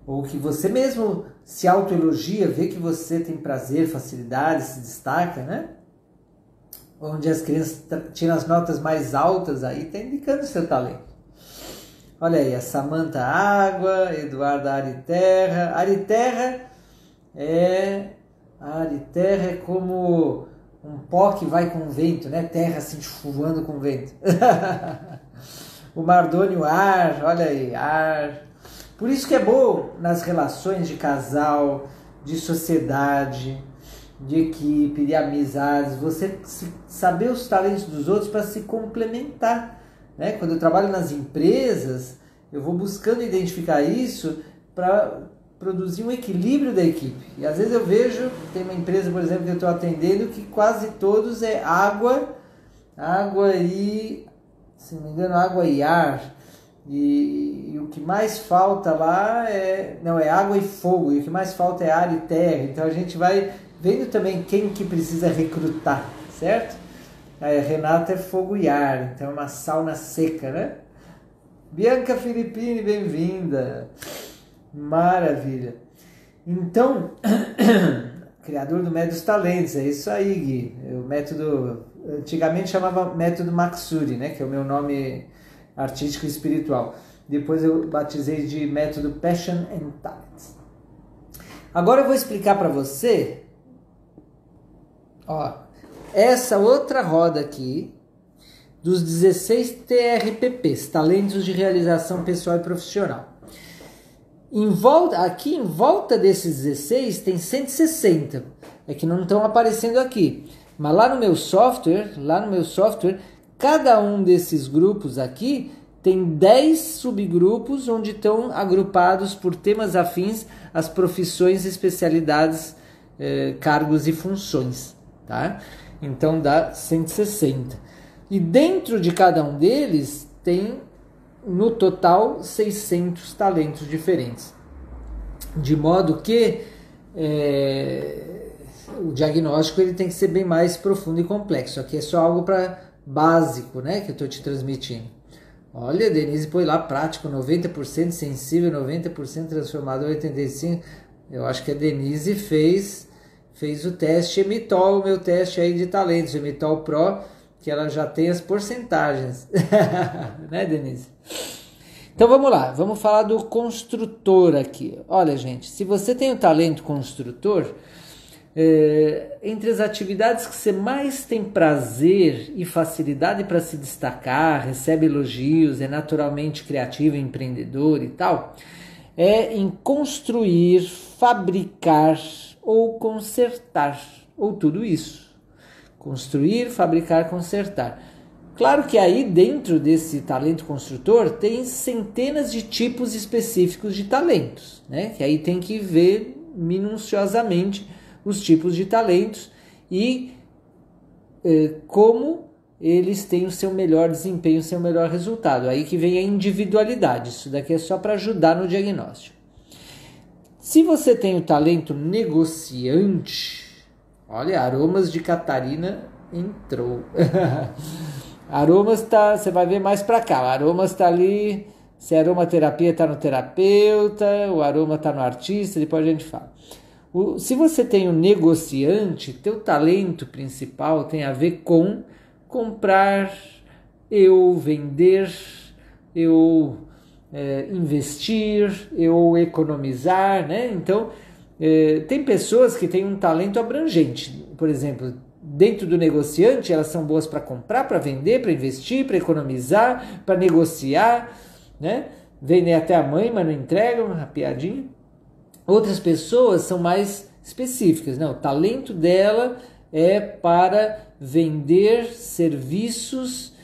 Ou que você mesmo se autoelogia, vê que você tem prazer, facilidade, se destaca, né? Onde as crianças tiram as notas mais altas, aí está indicando o seu talento. Olha aí, a Samanta Água, Eduarda Ariterra. Ariterra é como um pó que vai com o vento, né? Terra assim voando com o vento. O Mardônio, ar, olha aí, ar. Por isso que é bom nas relações de casal, de sociedade, de equipe, de amizades, você saber os talentos dos outros para se complementar, né? Quando eu trabalho nas empresas, eu vou buscando identificar isso para produzir um equilíbrio da equipe. E às vezes eu vejo, tem uma empresa, por exemplo, que eu estou atendendo, que quase todos é água e, se não me engano, água e ar. E o que mais falta lá é água e fogo, e o que mais falta é ar e terra. Então a gente vai vendo também quem que precisa recrutar, certo? A Renata é fogo e ar, então é uma sauna seca, né? Bianca Filippini, bem-vinda. Maravilha. Então, criador do método dos talentos, é isso aí, Gui. O método, antigamente chamava método Maksuri, né? Que é o meu nome artístico e espiritual. Depois eu batizei de método Passion and Talents. Agora eu vou explicar para você, essa outra roda aqui dos 16 TRPPs, Talentos de Realização Pessoal e Profissional. Aqui em volta desses 16 tem 160, é que não estão aparecendo aqui. Mas lá no meu software, cada um desses grupos aqui tem 10 subgrupos onde estão agrupados por temas afins às profissões, especialidades, cargos e funções, tá? Então dá 160. E dentro de cada um deles tem, no total, 600 talentos diferentes. De modo que o diagnóstico ele tem que ser bem mais profundo e complexo. Aqui é só algo básico, né, que eu estou te transmitindo. Olha, Denise põe lá prático, 90% sensível, 90% transformador, 85%. Eu acho que a Denise fez o teste Emitol, o meu teste aí de talentos, Emitol Pro, que ela já tem as porcentagens. Né, Denise? Então vamos lá, vamos falar do construtor aqui. Olha, gente, se você tem o talento construtor, entre as atividades que você mais tem prazer e facilidade para se destacar, recebe elogios, é naturalmente criativo, empreendedor e tal, é em construir, fabricar ou consertar ou tudo isso. Construir, fabricar, consertar. Claro que aí dentro desse talento construtor tem centenas de tipos específicos de talentos, né? Que aí tem que ver minuciosamente os tipos de talentos e como eles têm o seu melhor desempenho, o seu melhor resultado. Aí que vem a individualidade. Isso daqui é só para ajudar no diagnóstico. Se você tem o talento negociante, olha, Aromas de Catarina entrou. Aromas você vai ver mais para cá. O Aromas está ali, se a aromaterapia está no terapeuta, o aroma está no artista, depois a gente fala. Se você tem o negociante, teu talento principal tem a ver com comprar, vender, investir, economizar, né? Então, tem pessoas que têm um talento abrangente. Por exemplo, dentro do negociante, elas são boas para comprar, para vender, para investir, para economizar, para negociar, né? Vendem até a mãe, mas não entregam, uma piadinha. Outras pessoas são mais específicas, né? O talento dela é para vender serviços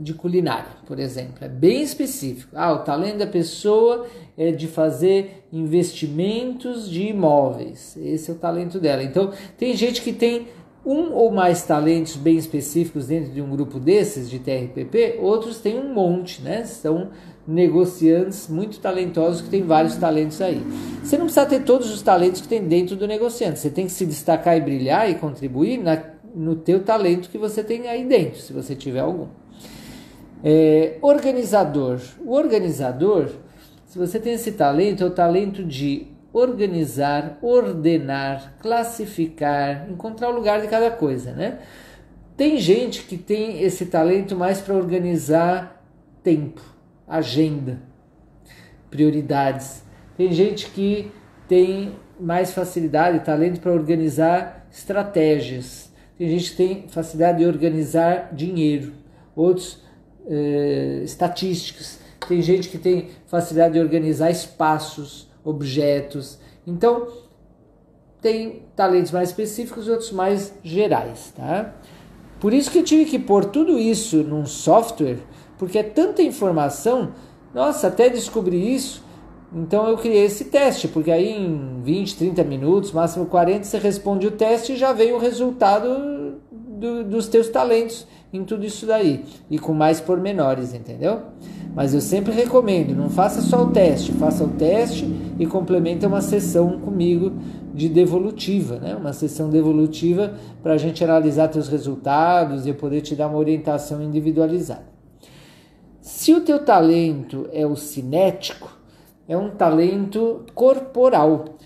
de culinária, por exemplo. É bem específico. O talento da pessoa é de fazer investimentos de imóveis. Esse é o talento dela. Então, tem gente que tem um ou mais talentos bem específicos dentro de um grupo desses, de TRPP, outros têm um monte, né? São negociantes muito talentosos que têm vários talentos aí. Você não precisa ter todos os talentos que tem dentro do negociante. Você tem que se destacar e brilhar e contribuir no teu talento que você tem aí dentro, se você tiver algum. Organizador. O organizador, se você tem esse talento, é o talento de organizar, ordenar, classificar, encontrar o lugar de cada coisa, né? Tem gente que tem esse talento mais para organizar tempo, agenda, prioridades. Tem gente que tem mais facilidade, talento para organizar estratégias. Tem gente que tem facilidade de organizar dinheiro, outros estatísticas. Tem gente que tem facilidade de organizar espaços, objetos. Então, tem talentos mais específicos e outros mais gerais, tá? Por isso que eu tive que pôr tudo isso num software, porque é tanta informação, nossa, até descobrir isso, então eu criei esse teste, porque aí em 20, 30 minutos, máximo 40, você responde o teste e já vem o resultado dos teus talentos em tudo isso daí, e com mais pormenores, entendeu? Mas eu sempre recomendo, não faça só o teste, faça o teste e complementa uma sessão comigo de devolutiva, né? Uma sessão devolutiva para a gente analisar teus resultados e eu poder te dar uma orientação individualizada. Se o teu talento é o cinético, é um talento corporal.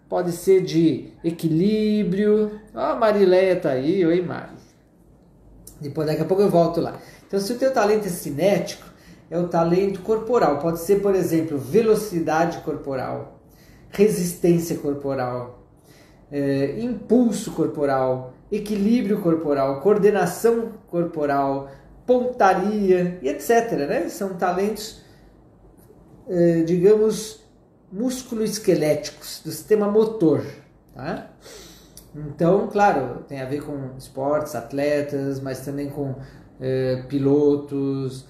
Pode ser de equilíbrio. A Marileia está aí. Oi, Mari. Depois, daqui a pouco eu volto lá. Então, se o teu talento é cinético, é o talento corporal. Pode ser, por exemplo, velocidade corporal, resistência corporal, impulso corporal, equilíbrio corporal, coordenação corporal, pontaria e etc. Né? São talentos, digamos, músculo-esqueléticos, do sistema motor. Tá? Então, claro, tem a ver com esportes, atletas, mas também com pilotos,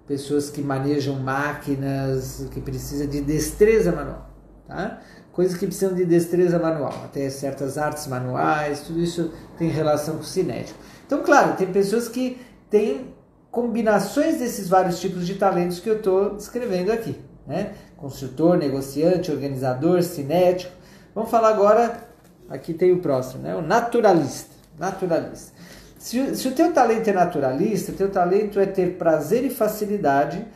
pessoas que manejam máquinas, que precisam de destreza manual. Tá? Coisas que precisam de destreza manual, até certas artes manuais, tudo isso tem relação com o cinético. Então, claro, tem pessoas que têm combinações desses vários tipos de talentos que eu estou descrevendo aqui, né? Construtor, negociante, organizador, cinético. Vamos falar agora, aqui tem o próximo, né? O naturalista. Se o teu talento é naturalista, teu talento é ter prazer e facilidade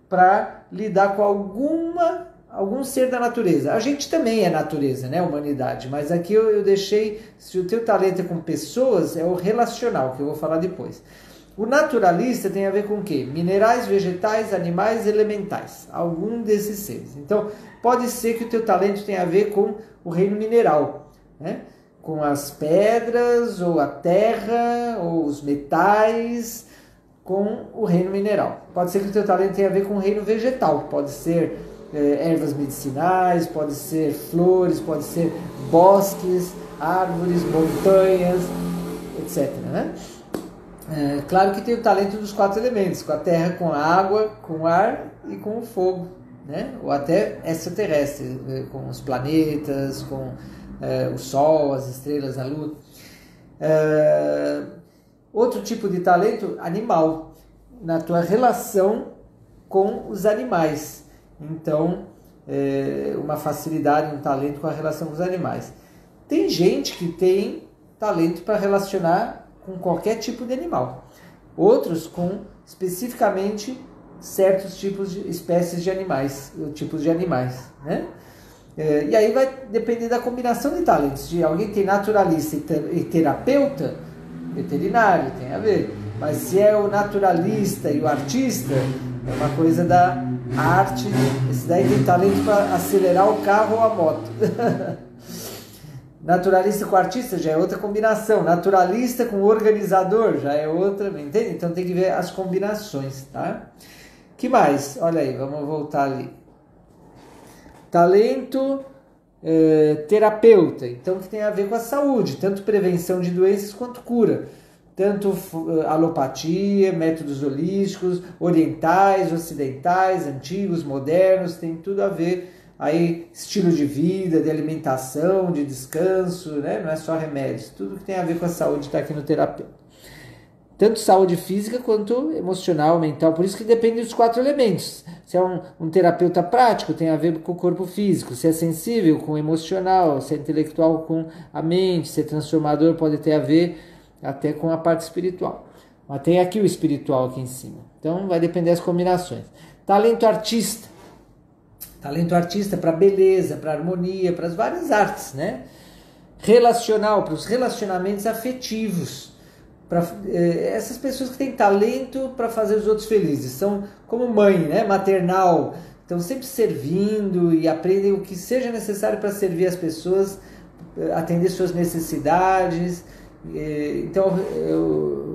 para lidar com algum ser da natureza. A gente também é natureza, né? Humanidade, mas aqui eu deixei, se o teu talento é com pessoas, é o relacional, que eu vou falar depois. O naturalista tem a ver com o quê? Minerais, vegetais, animais, elementais. Algum desses seres. Então, pode ser que o teu talento tenha a ver com o reino mineral, né? Com as pedras, ou a terra, ou os metais, com o reino mineral. Pode ser que o teu talento tenha a ver com o reino vegetal. Pode ser ervas medicinais, pode ser flores, pode ser bosques, árvores, montanhas, etc. Né? Claro que tem o talento dos 4 elementos, com a terra, com a água, com o ar e com o fogo, né? Ou até extraterrestre, com os planetas, com o sol, as estrelas, a lua. Outro tipo de talento, animal, na tua relação com os animais. Então, uma facilidade, um talento com a relação com os animais. Tem gente que tem talento para relacionar com qualquer tipo de animal. Outros com especificamente certos tipos de espécies de animais, tipos de animais, né? E aí vai depender da combinação de talentos. De alguém que tem naturalista e terapeuta, veterinário, tem a ver. Mas se é o naturalista e o artista, é uma coisa da arte. Esse daí tem talento para acelerar o carro ou a moto. Naturalista com artista já é outra combinação. Naturalista com organizador já é outra, entende? Então tem que ver as combinações, tá? Que mais? Olha aí, vamos voltar ali. Talento terapeuta, então que tem a ver com a saúde, tanto prevenção de doenças quanto cura. Tanto alopatia, métodos holísticos, orientais, ocidentais, antigos, modernos, tem tudo a ver. Aí, estilo de vida, de alimentação, de descanso, né? Não é só remédios. Tudo que tem a ver com a saúde está aqui no terapeuta. Tanto saúde física quanto emocional, mental. Por isso que depende dos 4 elementos. Se é um terapeuta prático, tem a ver com o corpo físico. Se é sensível, com o emocional. Se é intelectual, com a mente. Se é transformador, pode ter a ver até com a parte espiritual. Mas tem aqui o espiritual aqui em cima. Então, vai depender das combinações. Talento artista. Talento artista para beleza, para harmonia, para as várias artes, né? Relacional, para os relacionamentos afetivos. Para essas pessoas que têm talento para fazer os outros felizes. São como mãe, né? Maternal. Estão sempre servindo e aprendem o que seja necessário para servir as pessoas, atender suas necessidades. Então,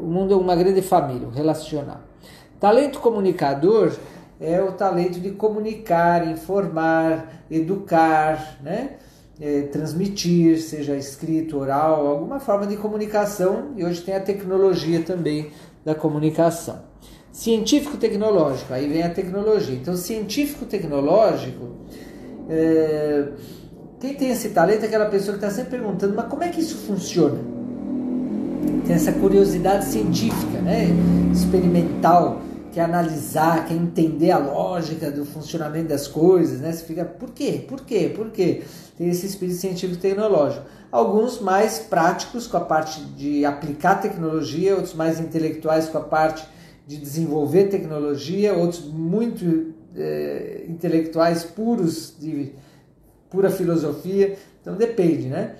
o mundo é uma grande família, relacional. Talento comunicador é o talento de comunicar, informar, educar, né? Transmitir, seja escrito, oral, alguma forma de comunicação. E hoje tem a tecnologia também da comunicação. Científico-tecnológico, aí vem a tecnologia. Então, científico-tecnológico, quem tem esse talento é aquela pessoa que está sempre perguntando, mas como é que isso funciona? Tem essa curiosidade científica, né? Experimental, quer analisar, quer entender a lógica do funcionamento das coisas, né? Você fica, por quê? Por quê? Por quê? Tem esse espírito científico-tecnológico. Alguns mais práticos, com a parte de aplicar tecnologia, outros mais intelectuais, com a parte de desenvolver tecnologia, outros muito intelectuais puros, de pura filosofia. Então depende, né?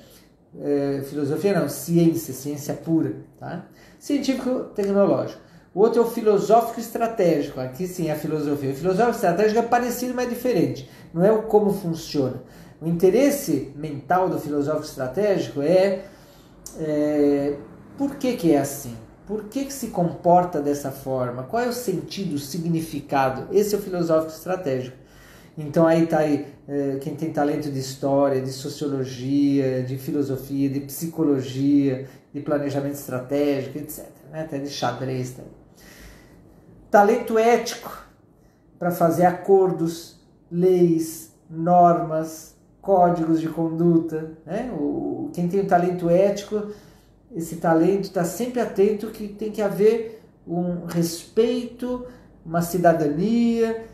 Filosofia não, ciência pura, tá? Científico-tecnológico. O outro é o filosófico estratégico. Aqui sim a filosofia. O filosófico estratégico é parecido, mas é diferente. Não é o como funciona. O interesse mental do filosófico estratégico é por que é assim? Por que se comporta dessa forma? Qual é o sentido, o significado? Esse é o filosófico estratégico. Então aí está aí, quem tem talento de história, de sociologia, de filosofia, de psicologia, de planejamento estratégico, etc. Né? Até de xadrez também. Talento ético, para fazer acordos, leis, normas, códigos de conduta. Né? Quem tem o talento ético, esse talento está sempre atento que tem que haver um respeito, uma cidadania.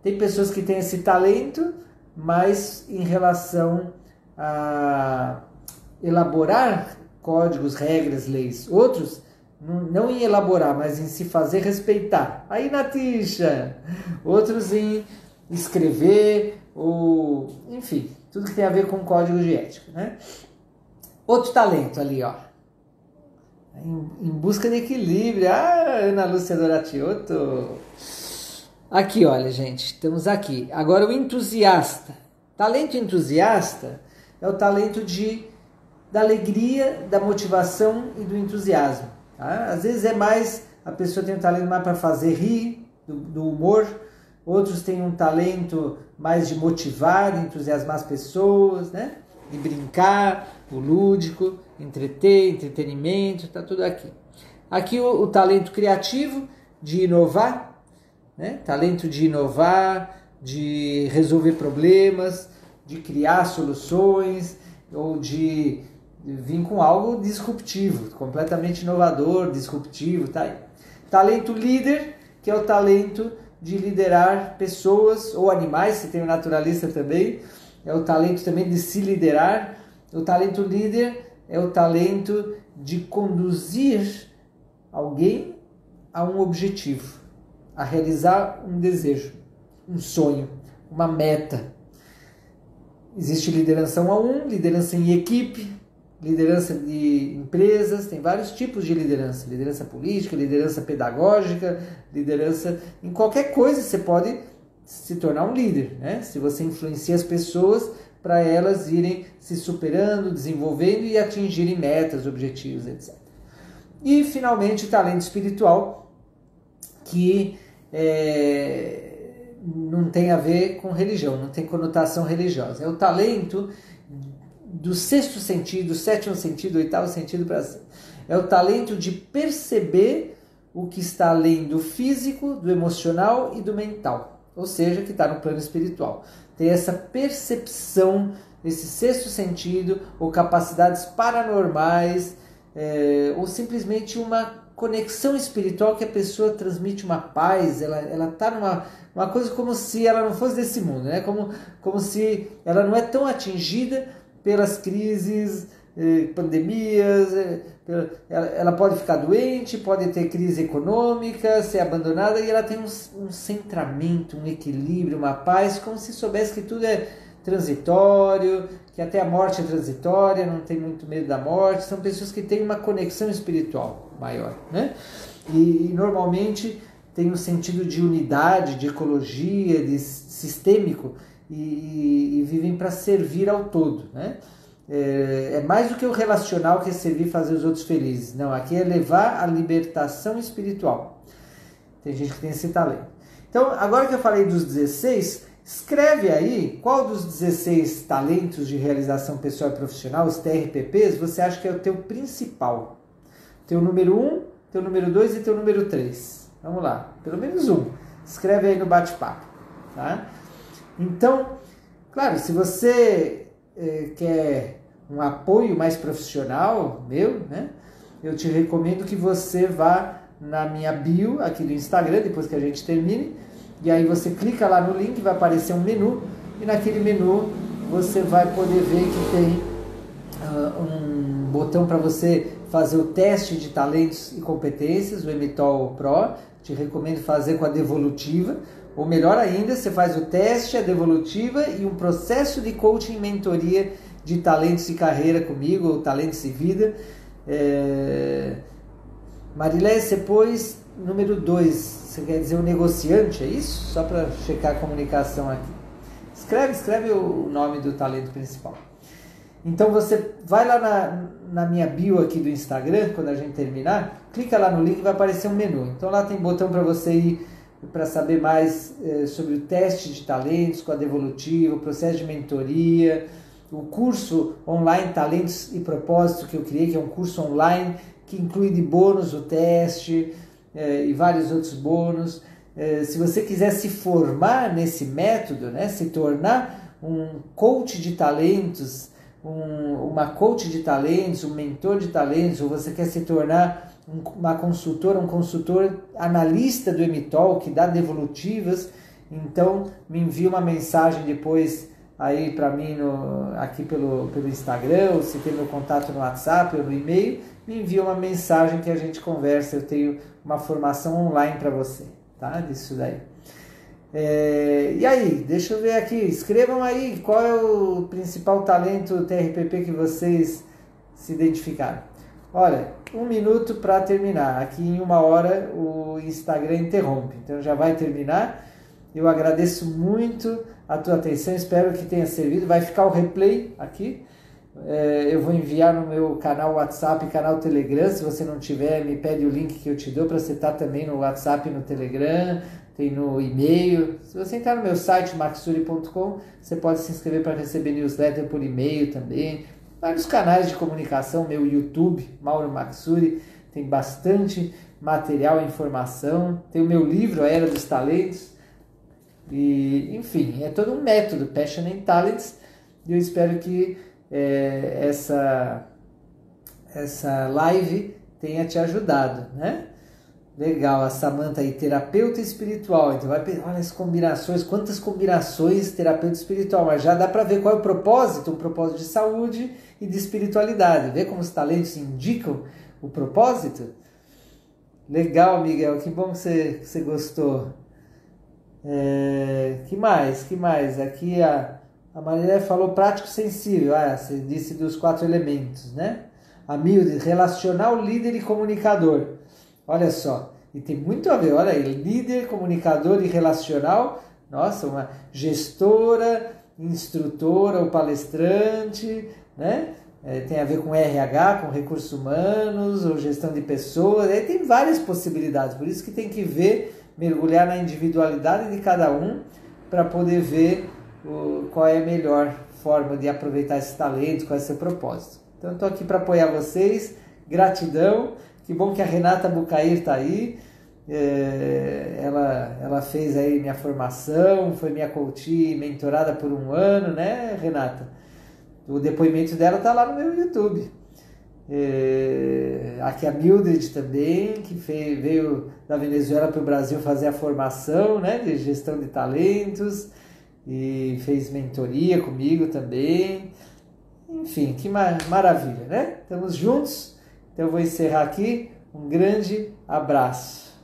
Tem pessoas que têm esse talento, mas em relação a elaborar códigos, regras, leis. Outros, não em elaborar, mas em se fazer respeitar. Aí, Natisha! Outros em escrever, ou enfim, tudo que tem a ver com código de ética. Né? Outro talento ali, ó. Em busca de equilíbrio. Ah, Ana Lúcia Doratioto. Aqui, olha, gente, estamos aqui. Agora o entusiasta. Talento entusiasta é o talento da alegria, da motivação e do entusiasmo. Tá? Às vezes é mais, a pessoa tem um talento mais para fazer rir, do humor. Outros têm um talento mais de motivar, de entusiasmar as pessoas, né? de brincar, o lúdico, entretenimento, está tudo aqui. Aqui o talento criativo, de inovar, né? Talento de inovar, de resolver problemas, de criar soluções, ou de vir com algo disruptivo, completamente inovador, disruptivo, tá aí. Talento líder, que é o talento de liderar pessoas ou animais, se tem o naturalista também, é o talento também de se liderar. O talento líder é o talento de conduzir alguém a um objetivo, a realizar um desejo, um sonho, uma meta. Existe liderança 1 a 1, liderança em equipe, liderança de empresas, tem vários tipos de liderança. Liderança política, liderança pedagógica, liderança... Em qualquer coisa você pode se tornar um líder, né? Se você influencia as pessoas para elas irem se superando, desenvolvendo e atingirem metas, objetivos, etc. E, finalmente, o talento espiritual, que não tem a ver com religião, não tem conotação religiosa. É o talento do sexto sentido, sétimo sentido, oitavo sentido para cima. É o talento de perceber o que está além do físico, do emocional e do mental. Ou seja, que está no plano espiritual. Tem essa percepção, esse sexto sentido, ou capacidades paranormais, ou simplesmente uma conexão espiritual que a pessoa transmite uma paz, ela está numa coisa como se ela não fosse desse mundo, né? Como se ela não é tão atingida pelas crises, pandemias, ela pode ficar doente, pode ter crise econômica, ser abandonada, e ela tem um centramento, um equilíbrio, uma paz, como se soubesse que tudo é transitório, que até a morte é transitória, não tem muito medo da morte. São pessoas que têm uma conexão espiritual maior, né? E normalmente tem um sentido de unidade, de ecologia, de sistêmico, e vivem para servir ao todo, né? É mais do que o relacional, que é servir e fazer os outros felizes. Não, aqui é levar a libertação espiritual. Tem gente que tem esse talento. Então, agora que eu falei dos 16, escreve aí qual dos 16 talentos de realização pessoal e profissional, os TRPPs, você acha que é o teu principal. Teu número 1, teu número 2 e teu número 3. Vamos lá, pelo menos um. Escreve aí no bate-papo, tá? Então, claro, se você quer um apoio mais profissional meu, né? Eu te recomendo que você vá na minha bio aqui do Instagram, depois que a gente termine, e aí você clica lá no link, vai aparecer um menu, e naquele menu você vai poder ver que tem um botão para você fazer o teste de talentos e competências, o Emitol Pro. Te recomendo fazer com a devolutiva, ou melhor ainda, você faz o teste, a devolutiva e um processo de coaching e mentoria de talentos e carreira comigo, ou talentos e vida. Marilé, você pôs número 2, você quer dizer o negociante, é isso? Só para checar a comunicação aqui. Escreve o nome do talento principal. Então você vai lá na minha bio aqui do Instagram, quando a gente terminar, clica lá no link e vai aparecer um menu. Então lá tem botão para você ir para saber mais sobre o teste de talentos com a devolutiva, o processo de mentoria, o curso online Talentos e Propósito que eu criei, que é um curso online que inclui de bônus o teste e vários outros bônus. Se você quiser se formar nesse método, né, se tornar um coach de talentos, uma coach de talentos, um mentor de talentos, ou você quer se tornar uma consultora, um consultor analista do Emitol, que dá devolutivas, então me envia uma mensagem depois aí para mim aqui pelo Instagram, ou se tem meu contato no WhatsApp ou no e-mail, me envia uma mensagem que a gente conversa, eu tenho uma formação online para você, tá? Disso daí. E aí, deixa eu ver aqui, escrevam aí qual é o principal talento TRPP que vocês se identificaram. Olha, 1 minuto para terminar, aqui em 1 hora o Instagram interrompe, então já vai terminar. Eu agradeço muito a tua atenção, espero que tenha servido, vai ficar o replay aqui. Eu vou enviar no meu canal WhatsApp e canal Telegram. Se você não tiver, me pede o link que eu te dou para você estar também no WhatsApp e no Telegram, tem no e-mail. Se você entrar no meu site, maxuri.com, você pode se inscrever para receber newsletter por e-mail também. Vários canais de comunicação, meu YouTube, Mauro Maxuri, tem bastante material e informação. Tem o meu livro, A Era dos Talentos. E, enfim, é todo um método, Passion and Talents. E eu espero que essa live tenha te ajudado, né? Legal, a Samantha aí, terapeuta espiritual. Então vai pensar, olha as combinações, quantas combinações terapeuta espiritual, mas já dá para ver qual é o propósito, um propósito de saúde e de espiritualidade. Vê como os talentos indicam o propósito? Legal, Miguel, que bom que você gostou. Que mais? Aqui a Maria falou prático sensível, você disse dos 4 elementos, né? A Milde, relacional, líder e comunicador. Olha só, e tem muito a ver, olha aí, líder, comunicador e relacional, nossa, uma gestora, instrutora ou palestrante, né? Tem a ver com RH, com recursos humanos, ou gestão de pessoas, aí tem várias possibilidades, por isso que tem que ver, mergulhar na individualidade de cada um, para poder ver qual é a melhor forma de aproveitar esse talento, qual é o seu propósito. Então, estou aqui para apoiar vocês, gratidão. Que bom que a Renata Bucair está aí, ela fez aí minha formação, foi minha coach mentorada por 1 ano, né, Renata? O depoimento dela está lá no meu YouTube. Aqui a Mildred também, que veio da Venezuela para o Brasil fazer a formação, né, de gestão de talentos e fez mentoria comigo também. Enfim, que maravilha, né? Estamos juntos. Então eu vou encerrar aqui. Um grande abraço.